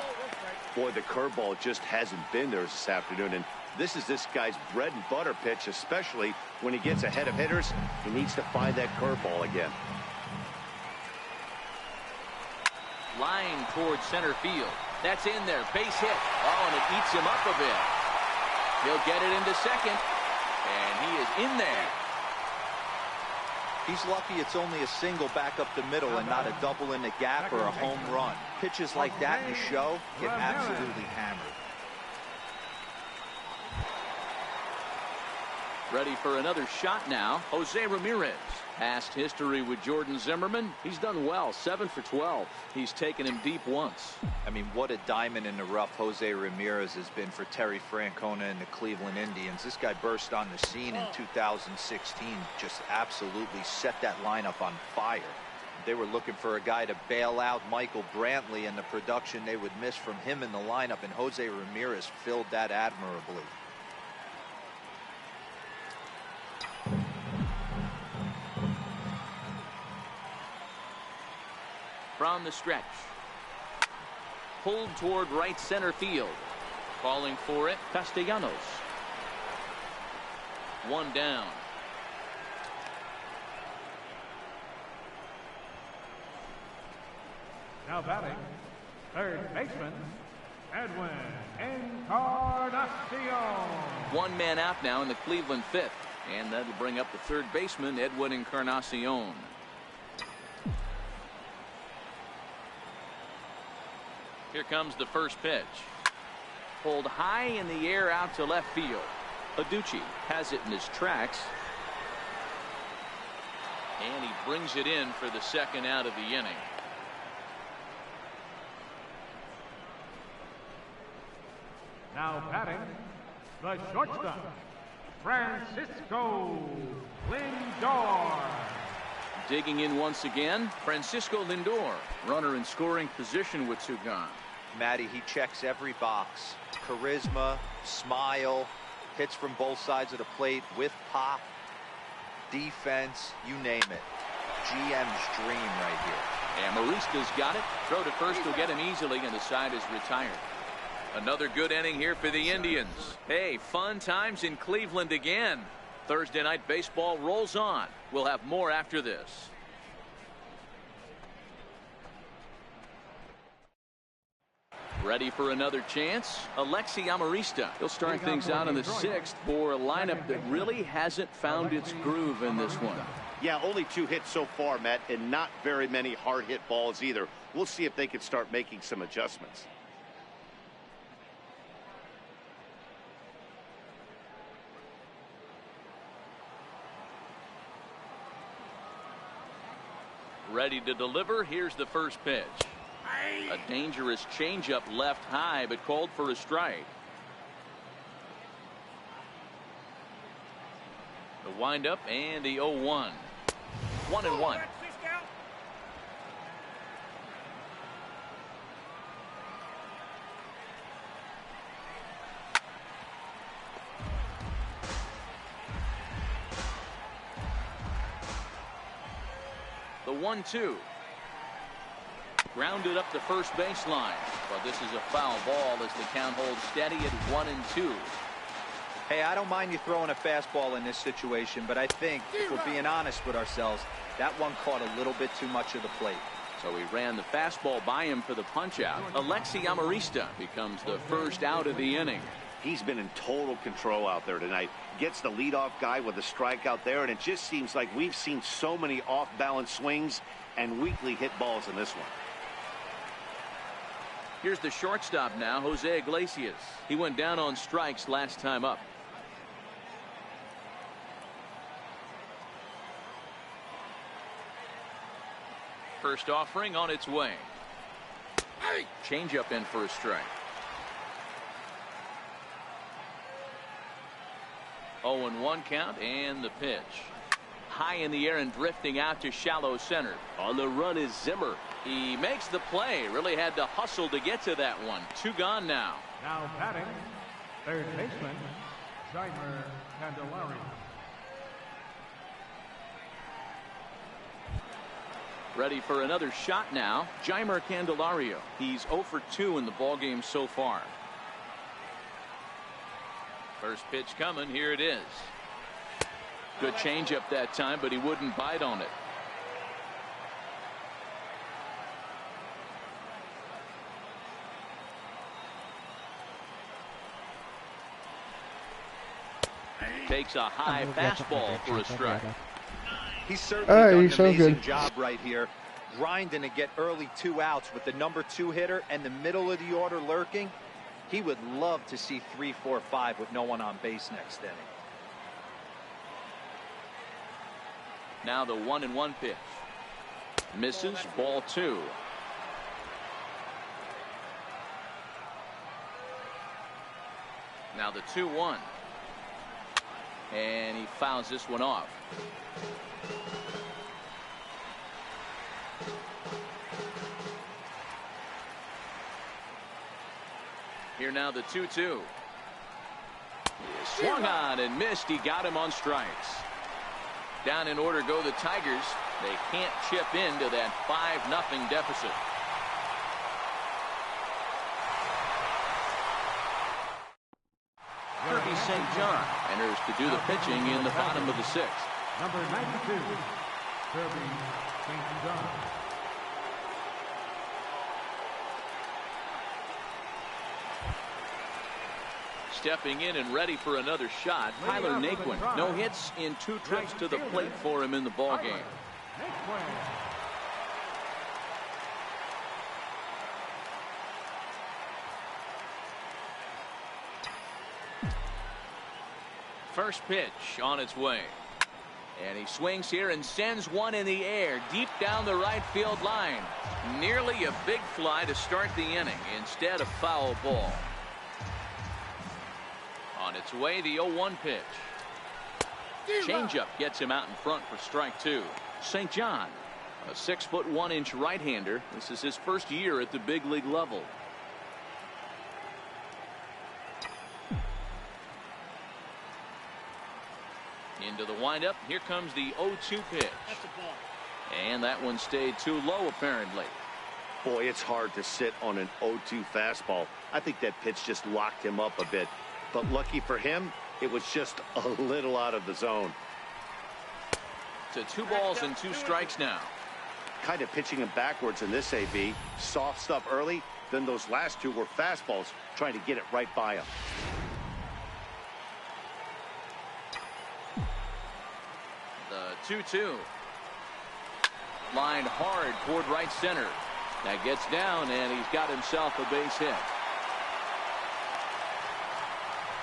Boy, the curveball just hasn't been there this afternoon, and this is this guy's bread and butter pitch, especially when he gets ahead of hitters. He needs to find that curveball again. Line towards center field. That's in there. Base hit. Oh, and it eats him up a bit. He'll get it into second. And he is in there. He's lucky it's only a single back up the middle and not a double in the gap or a home run. Pitches like that in the show get absolutely hammered. Ready for another shot now. Jose Ramirez. Past history with Jordan Zimmerman. He's done well. 7 for 12. He's taken him deep once. I mean, what a diamond in the rough Jose Ramirez has been for Terry Francona and the Cleveland Indians. This guy burst on the scene in 2016. Just absolutely set that lineup on fire. They were looking for a guy to bail out Michael Brantley, and the production they would miss from him in the lineup, and Jose Ramirez filled that admirably. From the stretch. Pulled toward right center field. Calling for it, Castellanos. One down. Now batting, third baseman, Edwin Encarnacion. One man out now in the Cleveland fifth. And that'll bring up the third baseman, Edwin Encarnacion. Here comes the first pitch. Pulled high in the air out to left field. Aducci has it in his tracks. And he brings it in for the second out of the inning. Now batting, the shortstop, Francisco Lindor. Digging in once again, Francisco Lindor, runner in scoring position with two gone. Matty, he checks every box. Charisma, smile, hits from both sides of the plate with pop, defense, you name it. GM's dream right here. And Marista's got it. Throw to first will get him easily, and the side is retired. Another good inning here for the Indians. Hey, fun times in Cleveland again. Thursday night baseball rolls on. We'll have more after this. Ready for another chance? Alexi Amarista. He'll start things out in the sixth for a lineup that really hasn't found its groove in this one. Yeah, only 2 hits so far, Matt, and not very many hard hit balls either. We'll see if they can start making some adjustments. Ready to deliver. Here's the first pitch. A dangerous changeup left high, but called for a strike. The windup and the 0-1. 1-1. The 1-2. Grounded up the first baseline. But this is a foul ball as the count holds steady at 1-2. Hey, I don't mind you throwing a fastball in this situation, but I think, if we're being honest with ourselves, that one caught a little bit too much of the plate. So he ran the fastball by him for the punch-out. Alexi Amarista becomes the first out of the inning. He's been in total control out there tonight. Gets the leadoff guy with a strikeout there, and it just seems like we've seen so many off-balance swings and weakly hit balls in this one. Here's the shortstop now, Jose Iglesias. He went down on strikes last time up. First offering on its way. Changeup in for a strike. 0-1 count, and the pitch. High in the air and drifting out to shallow center. On the run is Zimmer. He makes the play. Really had to hustle to get to that one. 2 gone now. Now batting, third baseman, Jeimer Candelario. Ready for another shot now. Jeimer Candelario. He's 0 for 2 in the ballgame so far. First pitch coming. Here it is. Good changeup that time, but he wouldn't bite on it. Takes a high fastball for a strike. He's certainly done so an amazing good. job right here, grinding to get early 2 outs with the number 2 hitter and the middle of the order lurking. He would love to see 3, 4, 5 with no one on base next inning. Now the 1-1 pitch. Misses, ball 2. Now the 2-1. And he fouls this one off. Here now the 2-2. Swung on and missed. He got him on strikes. Down in order go the Tigers. They can't chip into that 5-0 deficit. Kirby St. John enters to do the pitching in the bottom of the 6th. Number 92, Kirby St. John. Stepping in and ready for another shot, Tyler Naquin. No hits in 2 trips to the plate for him in the ballgame. First pitch on its way. And he swings here and sends one in the air deep down the right field line. Nearly a big fly to start the inning. Instead, a foul ball. On its way, the 0-1 pitch. Changeup gets him out in front for strike 2. St. John, a 6'1" right-hander. This is his first year at the big league level. Into the windup. Here comes the 0-2 pitch. And that one stayed too low, apparently. Boy, it's hard to sit on an 0-2 fastball. I think that pitch just locked him up a bit. But lucky for him, it was just a little out of the zone. To 2 balls and 2 strikes now. Kind of pitching him backwards in this AB. Soft stuff early, then those last 2 were fastballs, trying to get it right by him. The 2-2. Lined hard toward right center. That gets down, and he's got himself a base hit.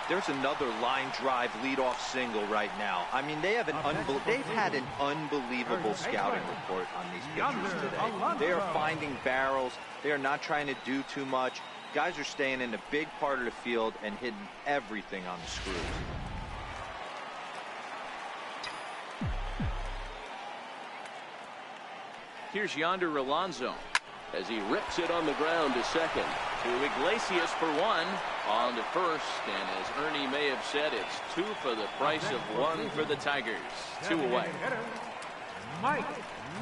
There's another line drive leadoff single right now. I mean, they've had an unbelievable scouting report on these pitchers today. They are finding barrels. They are not trying to do too much. Guys are staying in the big part of the field and hitting everything on the screws. Here's Yonder Alonso as he rips it on the ground to second. To Iglesias for 1 on to first, and as Ernie may have said, it's 2 for the price of 1 for the Tigers. 2 away. Mike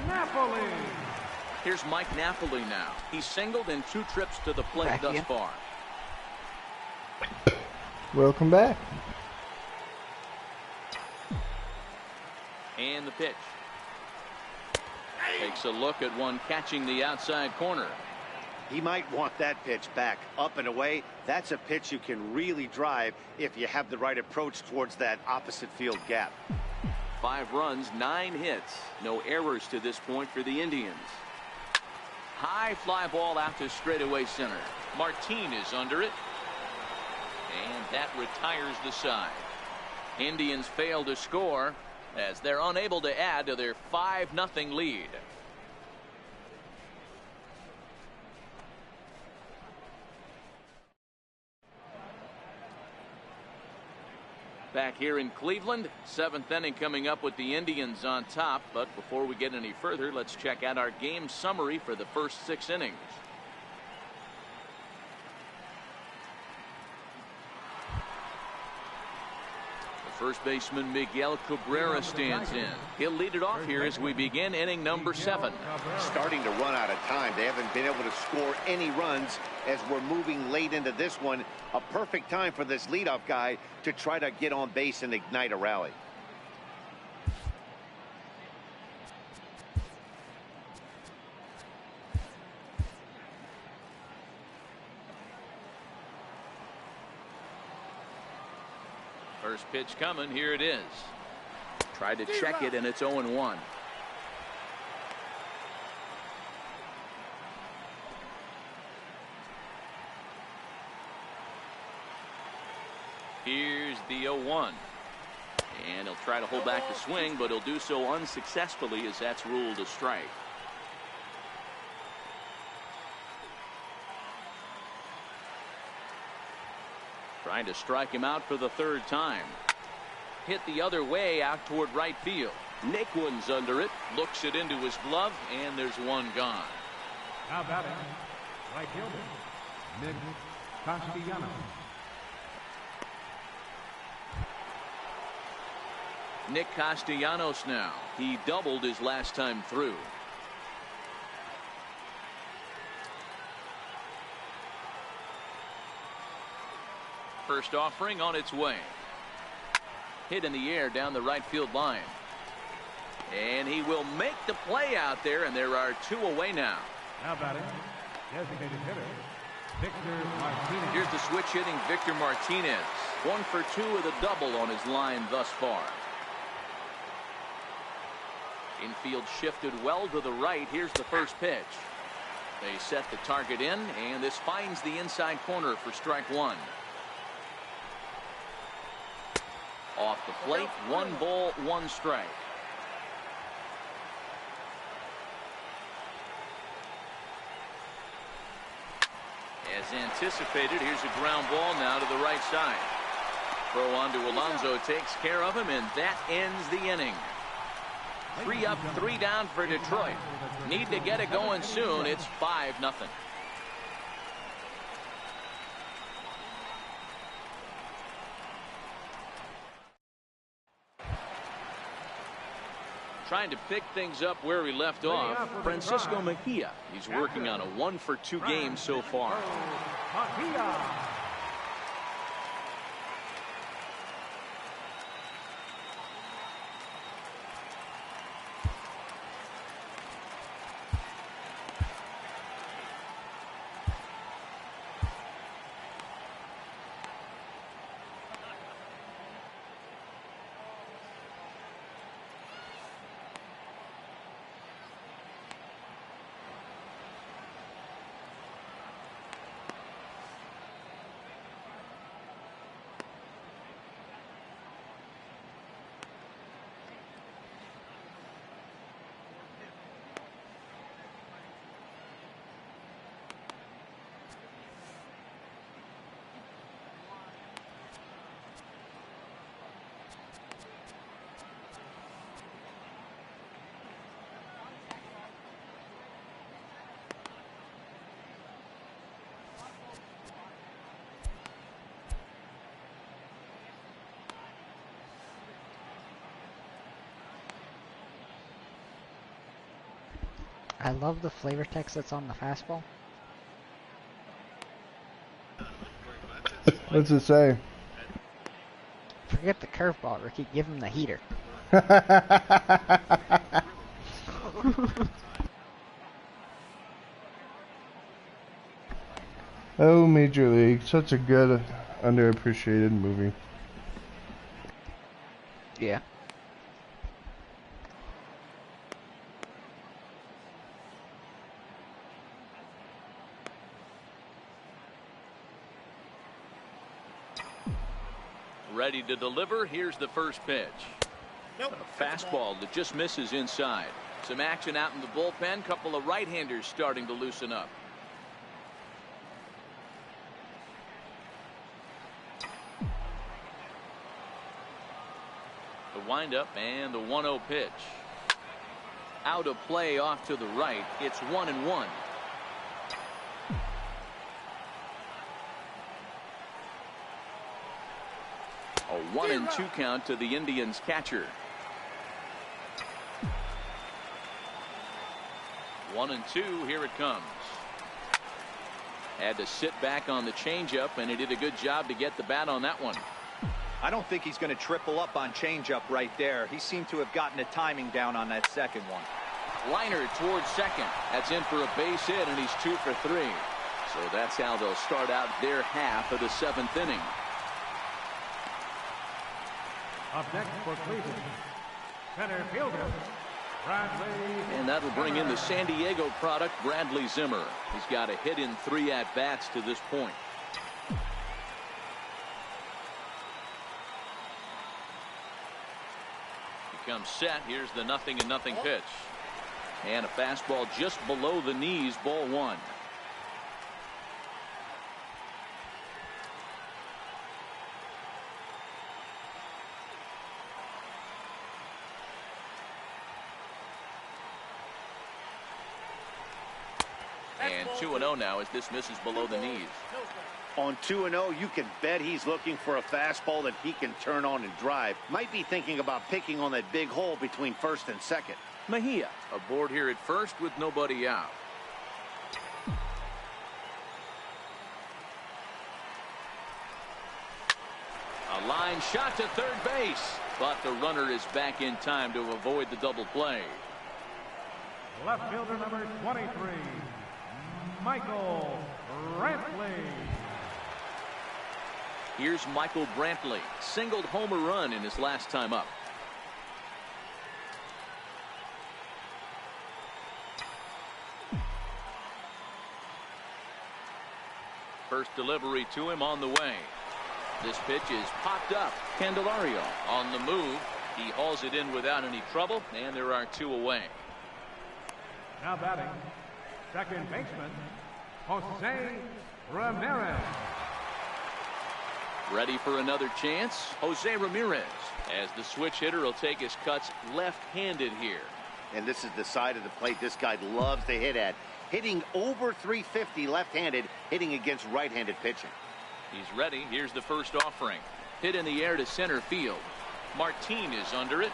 Napoli. Here's Mike Napoli now. He's singled in 2 trips to the plate thus far. Welcome back. And the pitch. Takes a look at one catching the outside corner. He might want that pitch back, up and away. That's a pitch you can really drive if you have the right approach towards that opposite field gap. 5 runs, 9 hits. No errors to this point for the Indians. High fly ball out to straightaway center. Martin is under it. And that retires the side. Indians fail to score as they're unable to add to their 5-0 lead. Back here in Cleveland, 7th inning coming up with the Indians on top. But before we get any further, let's check out our game summary for the first 6 innings. First baseman Miguel Cabrera stands in. He'll lead it off here as we begin inning number 7. Starting to run out of time. They haven't been able to score any runs as we're moving late into this one. A perfect time for this leadoff guy to try to get on base and ignite a rally. First pitch coming. Here it is. Tried to check it, and it's 0-1. Here's the 0-1. And he'll try to hold back the swing, but he'll do so unsuccessfully as that's ruled a strike. Trying to strike him out for the 3rd time. Hit the other way out toward right field. Naquin's under it, looks it into his glove, and there's one gone. Now batting, right fielder, Nick Castellanos. Nick Castellanos now. He doubled his last time through. First offering on its way. Hit in the air down the right field line. And he will make the play out there, and there are 2 away now. Now batting, designated hitter, Victor Martinez. Here's the switch hitting Victor Martinez. 1 for 2 with a double on his line thus far. Infield shifted well to the right. Here's the first pitch. They set the target in, and this finds the inside corner for strike 1. Off the plate, 1 ball, 1 strike. As anticipated, here's a ground ball now to the right side. Throw on to Alonso takes care of him, and that ends the inning. 3 up, 3 down for Detroit. Need to get it going soon. It's 5-0. Trying to pick things up where we left off. Francisco Mejia. He's working on a 1 for 2 game so far. I love the flavor text that's on the fastball. What's it say? Forget the curveball, Ricky. Give him the heater. Oh, Major League. Such a good, underappreciated movie. Yeah. Ready to deliver. Here's the first pitch. A fastball that just misses inside. Some action out in the bullpen. Couple of right-handers starting to loosen up. The windup and the 1-0 pitch. Out of play off to the right. It's 1-1. A 1-2 count to the Indians catcher. 1-2. Here it comes. Had to sit back on the changeup, and he did a good job to get the bat on that one. I don't think he's going to triple up on changeup right there. He seemed to have gotten the timing down on that second one. Liner towards second. That's in for a base hit, and he's 2 for 3. So that's how they'll start out their half of the 7th inning. Up next for Cleveland, center fielder, Bradley. And that'll bring in the San Diego product, Bradley Zimmer. He's got a hit in 3 at-bats to this point. He comes set. Here's the 0-0 pitch. And a fastball just below the knees, ball 1. And 2-0 now as this misses below the knees. On 2-0, you can bet he's looking for a fastball that he can turn on and drive. Might be thinking about picking on that big hole between first and second. Mejia aboard here at first with nobody out. A line shot to third base, but the runner is back in time to avoid the double play. Left fielder number 23, Michael Brantley. Here's Michael Brantley, singled home a run in his last time up. First delivery to him on the way. This pitch is popped up. Candelario on the move. He hauls it in without any trouble, and there are 2 away. Now batting, second baseman, Jose Ramirez. Ready for another chance, Jose Ramirez, as the switch hitter will take his cuts left-handed here. And this is the side of the plate this guy loves to hit at. Hitting over 350 left-handed, hitting against right-handed pitching. He's ready. Here's the first offering. Hit in the air to center field. Martin is under it.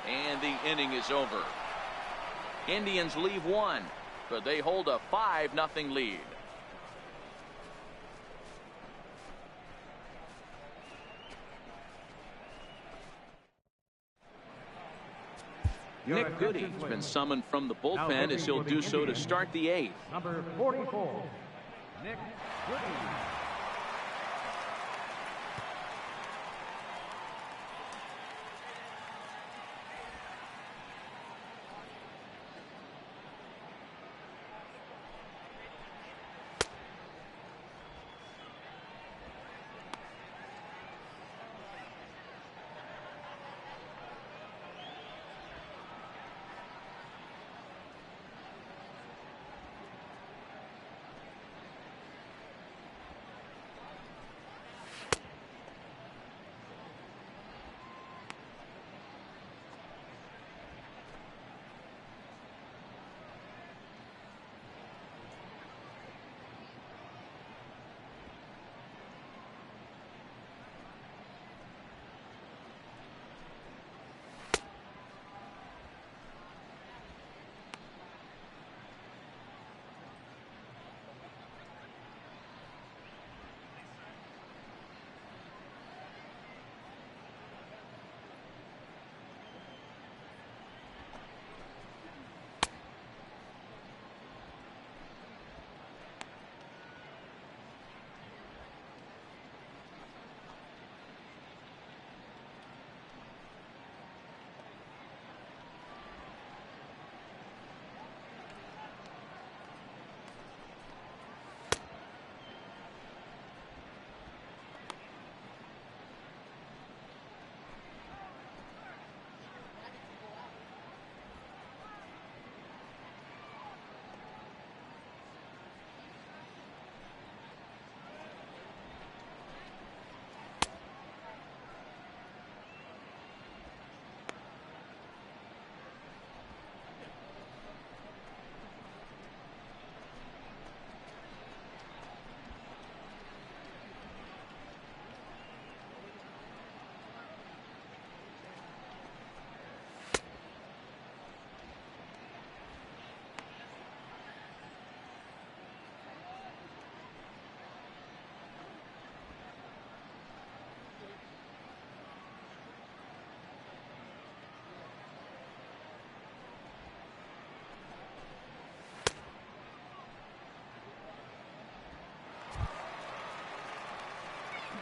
And the inning is over. Indians leave 1, but they hold a 5-0 lead. Nick Goody's been summoned from the bullpen as he'll do so to start the 8th. Number 44, Nick Goody.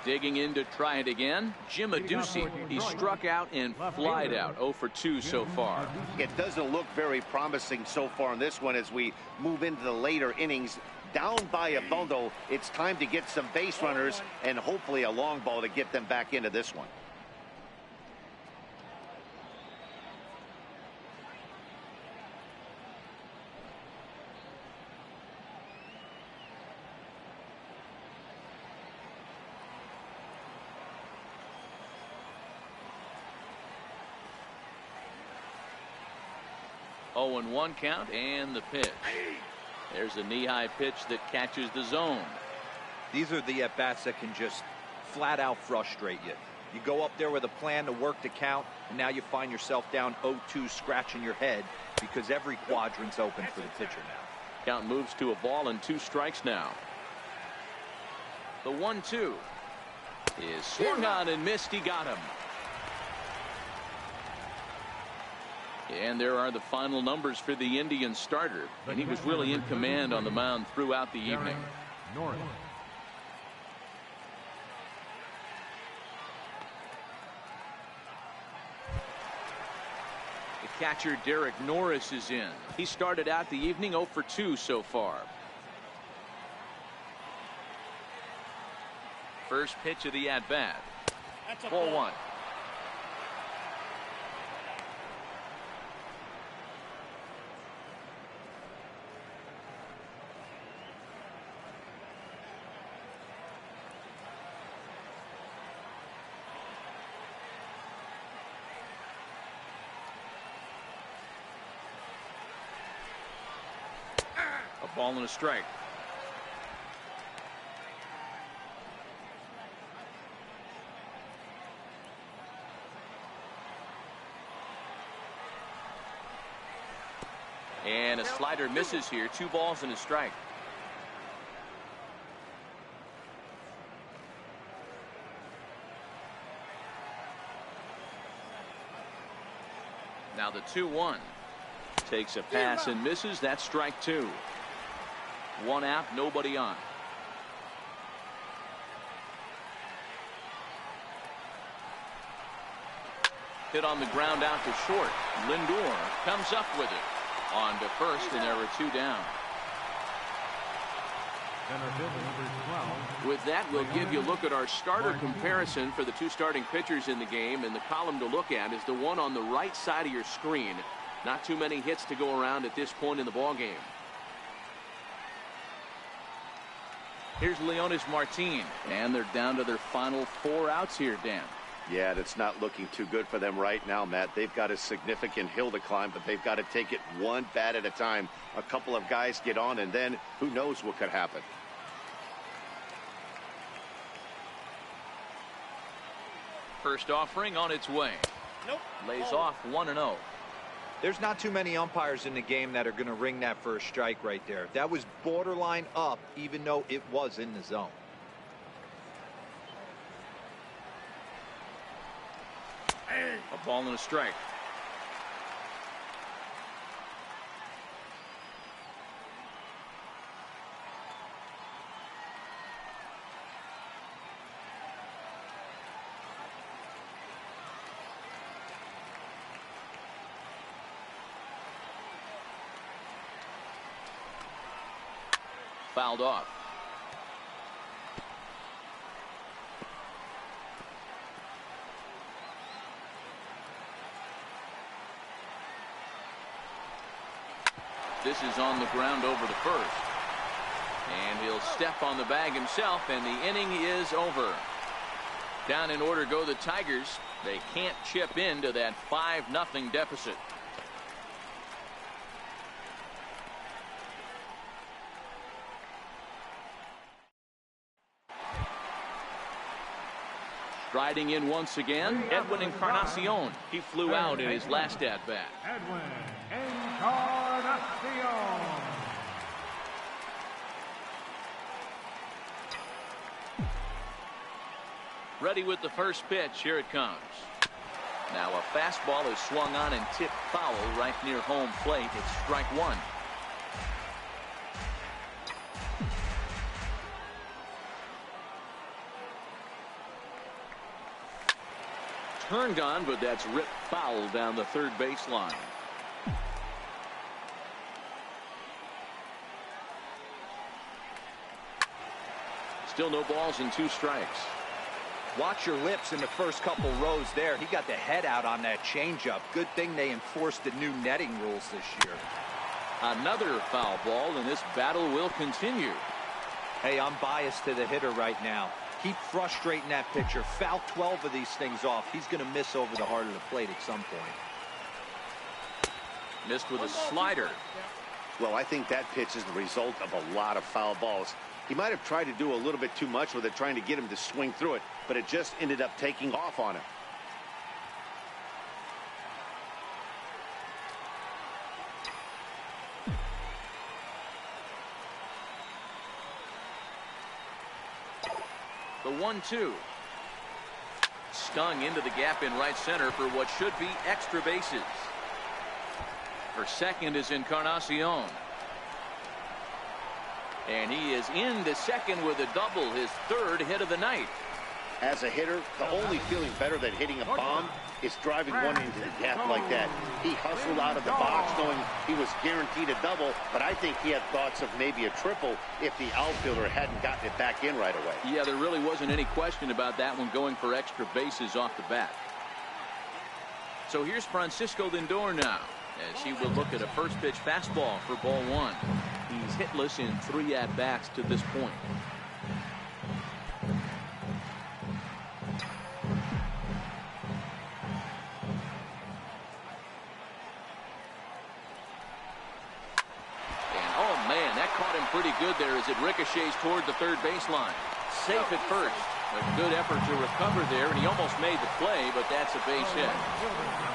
Digging in to try it again, Jim Adduci. He struck out and flied out. 0 for 2 so far. It doesn't look very promising so far in this one as we move into the later innings. Down by a bundle, it's time to get some base runners and hopefully a long ball to get them back into this one. Oh, and 1 count and the pitch. There's a knee-high pitch that catches the zone. These are the at-bats that can just flat out frustrate you. You go up there with a plan to work the count, and now you find yourself down 0-2 scratching your head because every quadrant's open for the pitcher now. Count moves to a ball and 2 strikes now. The 1-2 is swung on and missed. He got him. And there are the final numbers for the Indians starter. And he was really in command on the mound throughout the evening. Norris. The catcher, Derek Norris, is in. He started out the evening 0 for 2 so far. First pitch of the at-bat. Ball 1. A ball and a strike. And a slider misses here. 2 balls and a strike. Now the 2-1 takes a pass and misses. That's strike 2. 1 out, nobody on. Hit on the ground out to short. Lindor comes up with it. On to first, and there are 2 down. With that, we'll give you a look at our starter comparison for the 2 starting pitchers in the game. And the column to look at is the one on the right side of your screen. Not too many hits to go around at this point in the ballgame. Here's Leonis Martin, and they're down to their final 4 outs here, Dan. Yeah, that's not looking too good for them right now, Matt. They've got a significant hill to climb, but they've got to take it 1 bat at a time. A couple of guys get on, and then who knows what could happen. First offering on its way. Nope. Lays off 1-0. There's not too many umpires in the game that are going to ring that first strike right there. That was borderline up, even though it was in the zone. A ball and a strike. Fouled off. This is on the ground over to first. And he'll step on the bag himself, and the inning is over. Down in order go the Tigers. They can't chip into that 5-0 deficit. Striding in once again, Edwin Encarnacion. He flew out in his last at-bat. Edwin Encarnacion. Ready with the first pitch. Here it comes. Now a fastball is swung on and tipped foul right near home plate. It's strike 1. turned on, but that's ripped foul down the third baseline. Still no balls and 2 strikes. Watch your lips in the first couple rows there. He got the head out on that changeup. Good thing they enforced the new netting rules this year. Another foul ball, and this battle will continue. Hey, I'm biased to the hitter right now. Keep frustrating that pitcher. Foul 12 of these things off. He's going to miss over the heart of the plate at some point. Missed with a slider. Well, I think that pitch is the result of a lot of foul balls. He might have tried to do a little bit too much with it, trying to get him to swing through it, but it just ended up taking off on him. The 1-2. Stung into the gap in right center for what should be extra bases. For second is Encarnacion. And he is into second with a double, his 3rd hit of the night. As a hitter, the only feeling better than hitting a bomb is driving one into the gap like that. He hustled out of the box knowing he was guaranteed a double, but I think he had thoughts of maybe a triple if the outfielder hadn't gotten it back in right away. Yeah, there really wasn't any question about that one, going for extra bases off the bat. So here's Francisco Lindor now, as he will look at a first pitch fastball for ball 1. He's hitless in 3 at-bats to this point. And oh man, that caught him pretty good there as it ricochets toward the third baseline. Safe at first. A good effort to recover there, and he almost made the play, but that's a base hit.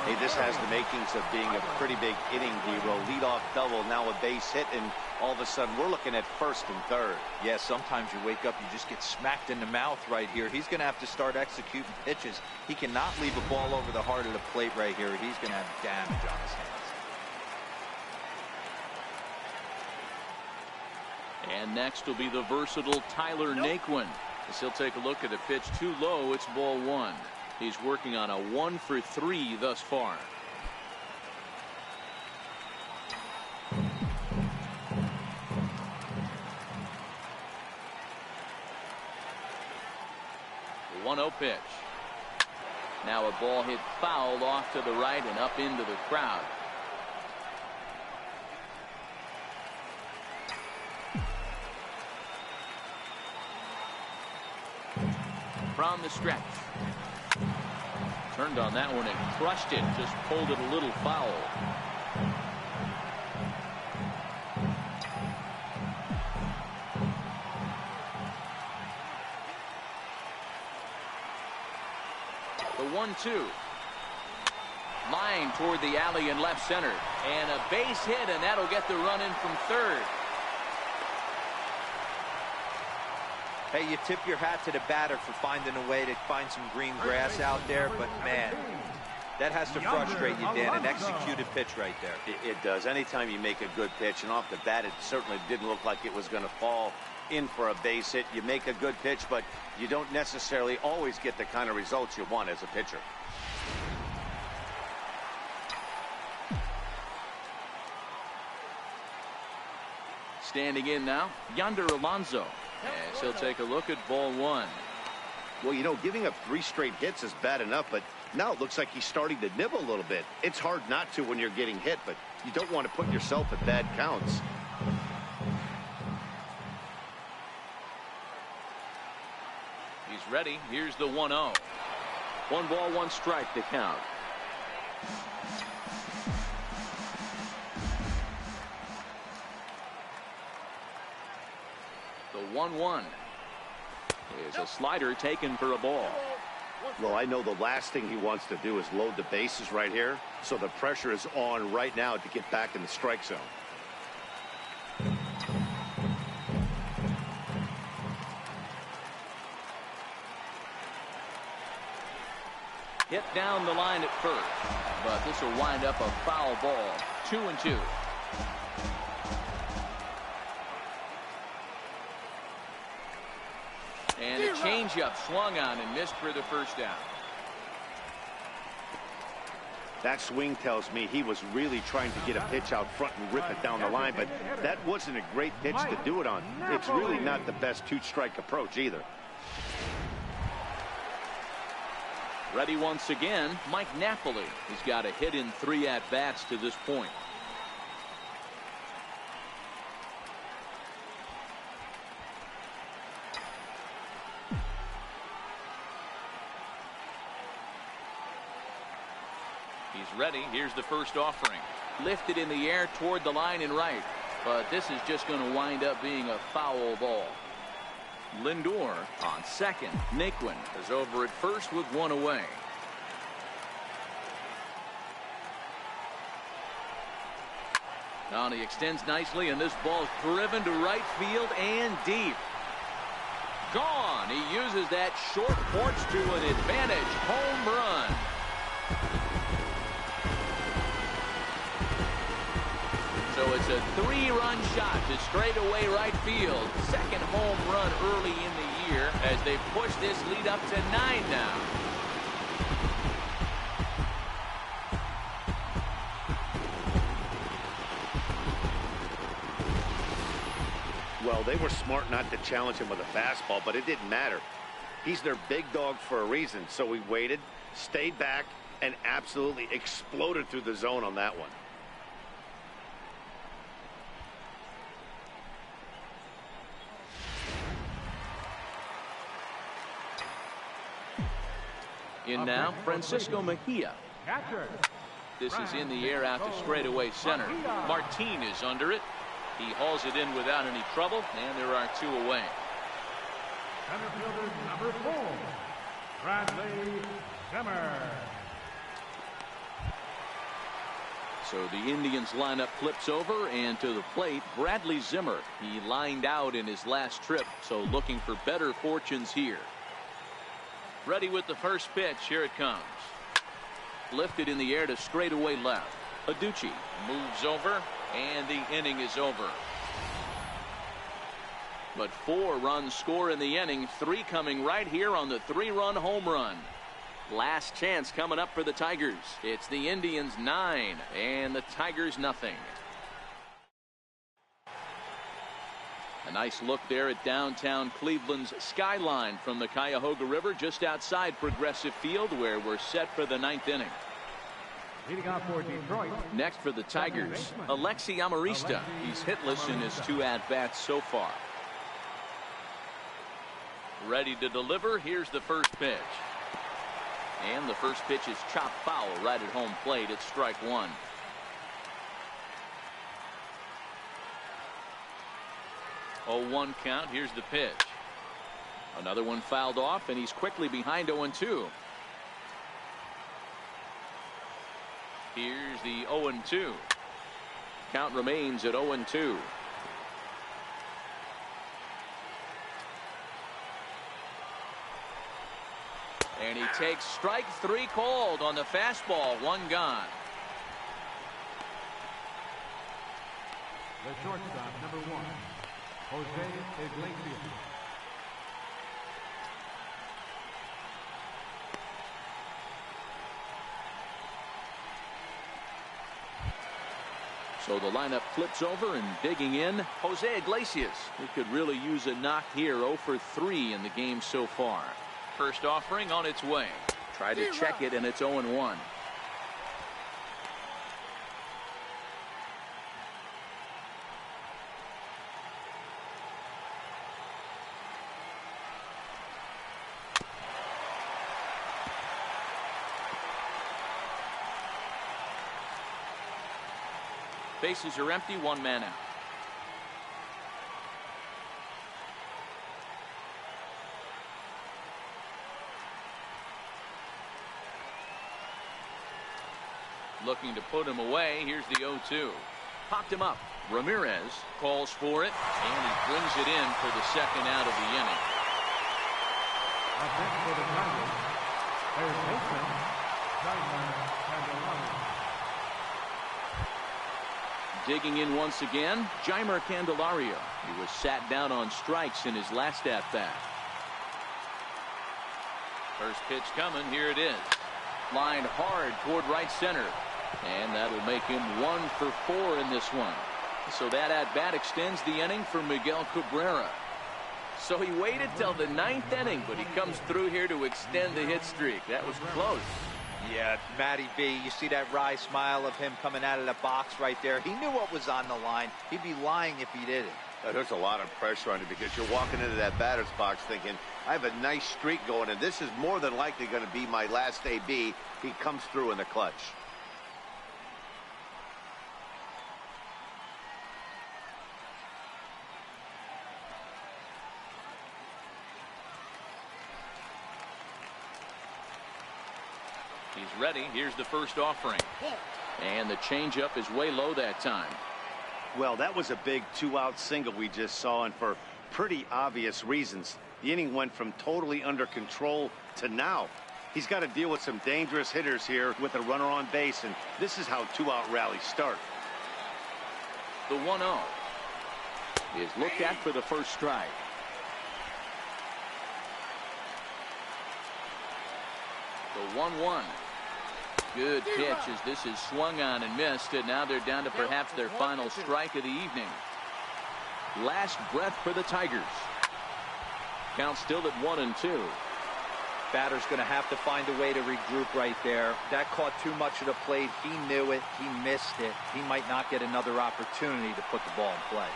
Hey, this has the makings of being a pretty big inning hero. Leadoff double, now a base hit, and all of a sudden we're looking at first and third. Yeah, sometimes you wake up, you just get smacked in the mouth right here. He's going to have to start executing pitches. He cannot leave a ball over the heart of the plate right here. He's going to have damage on his hands. And next will be the versatile Tyler Naquin. As he'll take a look at a pitch too low, it's ball 1. He's working on a 1-for-3 thus far. The 1-0 pitch. Now a ball hit foul off to the right and up into the crowd. From the stretch. Turned on that one and crushed it. Just pulled it a little foul. The 1-2. Line toward the alley in left center. And a base hit, and that'll get the run in from third. Hey, you tip your hat to the batter for finding a way to find some green grass out there, but man, that has to frustrate you, Dan. An executed pitch right there. It does. Anytime you make a good pitch, and off the bat it certainly didn't look like it was going to fall in for a base hit. You make a good pitch, but you don't necessarily always get the kind of results you want as a pitcher. Standing in now, Yonder Alonso. As he'll take a look at ball 1. Well, you know, giving up 3 straight hits is bad enough, but now it looks like he's starting to nibble a little bit. It's hard not to when you're getting hit, but you don't want to put yourself at bad counts. He's ready. Here's the 1-0. 1 ball, 1 strike to count. The 1-1 is a slider taken for a ball. Well, I know the last thing he wants to do is load the bases right here, so the pressure is on right now to get back in the strike zone. Hit down the line at first, but this will wind up a foul ball. 2-2. And a changeup swung on and missed for the first down. That swing tells me he was really trying to get a pitch out front and rip it down the line, but that wasn't a great pitch to do it on. It's really not the best two-strike approach either. Ready once again, Mike Napoli. He's got a hit in 3 at-bats to this point. He's ready. Here's the first offering. Lifted in the air toward the line and right. But this is just going to wind up being a foul ball. Lindor on second. Naquin is over at first with 1 away. Now he extends nicely, and this ball is driven to right field and deep. Gone. He uses that short porch to an advantage. Home run. So it's a 3-run shot to straightaway right field. Second home run early in the year as they push this lead up to 9 now. Well, they were smart not to challenge him with a fastball, but it didn't matter. He's their big dog for a reason. So he waited, stayed back, and absolutely exploded through the zone on that one. In now, Francisco Mejia. Catcher. This is in the air out to straightaway center. Martin is under it. He hauls it in without any trouble, and there are 2 away. Center fielder number 4, Bradley Zimmer. So the Indians lineup flips over, and to the plate, Bradley Zimmer. He lined out in his last trip, so looking for better fortunes here. Ready with the first pitch. Here it comes. Lifted in the air to straightaway left. Aducci moves over, and the inning is over. But 4 runs score in the inning, 3 coming right here on the 3-run home run. Last chance coming up for the Tigers. It's the Indians 9 and the Tigers nothing. A nice look there at downtown Cleveland's skyline from the Cuyahoga River just outside Progressive Field, where we're set for the 9th inning. Leading off for Detroit. Next for the Tigers, Alexi Amarista. He's hitless in his 2 at-bats so far. Ready to deliver. Here's the first pitch. And the first pitch is chopped foul right at home plate. It's strike 1. 0-1 count. Here's the pitch. Another one fouled off, and he's quickly behind 0-2. Here's the 0-2. Count remains at 0-2. And he takes strike 3 called on the fastball. 1 gone. The shortstop, number 1, Jose Iglesias. So the lineup flips over, and digging in, Jose Iglesias. He could really use a knock here. 0 for 3 in the game so far. First offering on its way. Try to check it, and it's 0-1. Bases are empty, 1 man out. Looking to put him away. Here's the 0-2. Popped him up. Ramirez calls for it, and he brings it in for the second out of the inning. Up next for the Tigers, third baseman, Jaimer Candelario. Digging in once again, Jaimer Candelario. He was sat down on strikes in his last at bat. First pitch coming. Here it is. Lined hard toward right center. And that'll make him 1 for 4 in this one. So that at-bat extends the inning for Miguel Cabrera. So he waited till the 9th inning, but he comes through here to extend the hit streak. That was close. Yeah, Matty B, you see that wry smile of him coming out of the box right there. He knew what was on the line. He'd be lying if he didn't. There's a lot of pressure on you because you're walking into that batter's box thinking, I have a nice streak going, and this is more than likely going to be my last AB. He comes through in the clutch. He's ready. Here's the first offering. And the changeup is way low that time. Well, that was a big 2-out single we just saw, and for pretty obvious reasons. The inning went from totally under control to now. He's got to deal with some dangerous hitters here with a runner on base, and this is how 2-out rallies start. The 1-0 is looked at for the first strike. The 1-1. Good pitch as this is swung on and missed, and now they're down to perhaps their final strike of the evening. Last breath for the Tigers. Count still at 1-2. Batter's going to have to find a way to regroup right there. That caught too much of the plate. He knew it. He missed it. He might not get another opportunity to put the ball in play.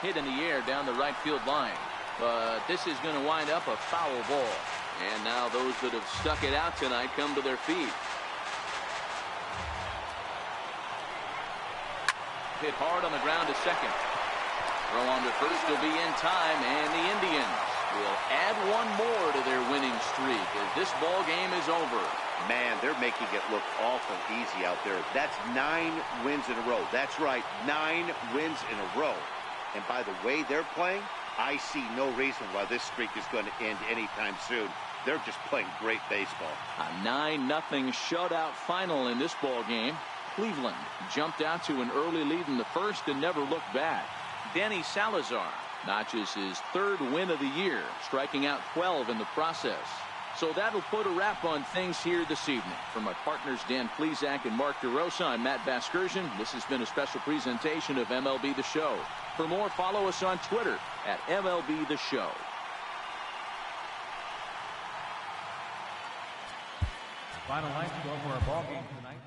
Hit in the air down the right field line. But this is going to wind up a foul ball. And now those that have stuck it out tonight come to their feet. Hit hard on the ground to second. Throw on to first will be in time, and the Indians will add one more to their winning streak as this ball game is over. Man, they're making it look awful easy out there. That's 9 wins in a row. That's right, 9 wins in a row. And by the way they're playing, I see no reason why this streak is going to end anytime soon. They're just playing great baseball. A 9-0 shutout final in this ball game. Cleveland jumped out to an early lead in the first and never looked back. Danny Salazar notches his 3rd win of the year, striking out 12 in the process. So that'll put a wrap on things here this evening. From my partners Dan Plesac and Mark DeRosa, I'm Matt Vasgersian. This has been a special presentation of MLB The Show. For more, follow us on Twitter at MLB The Show. Final night to go for our ball game tonight.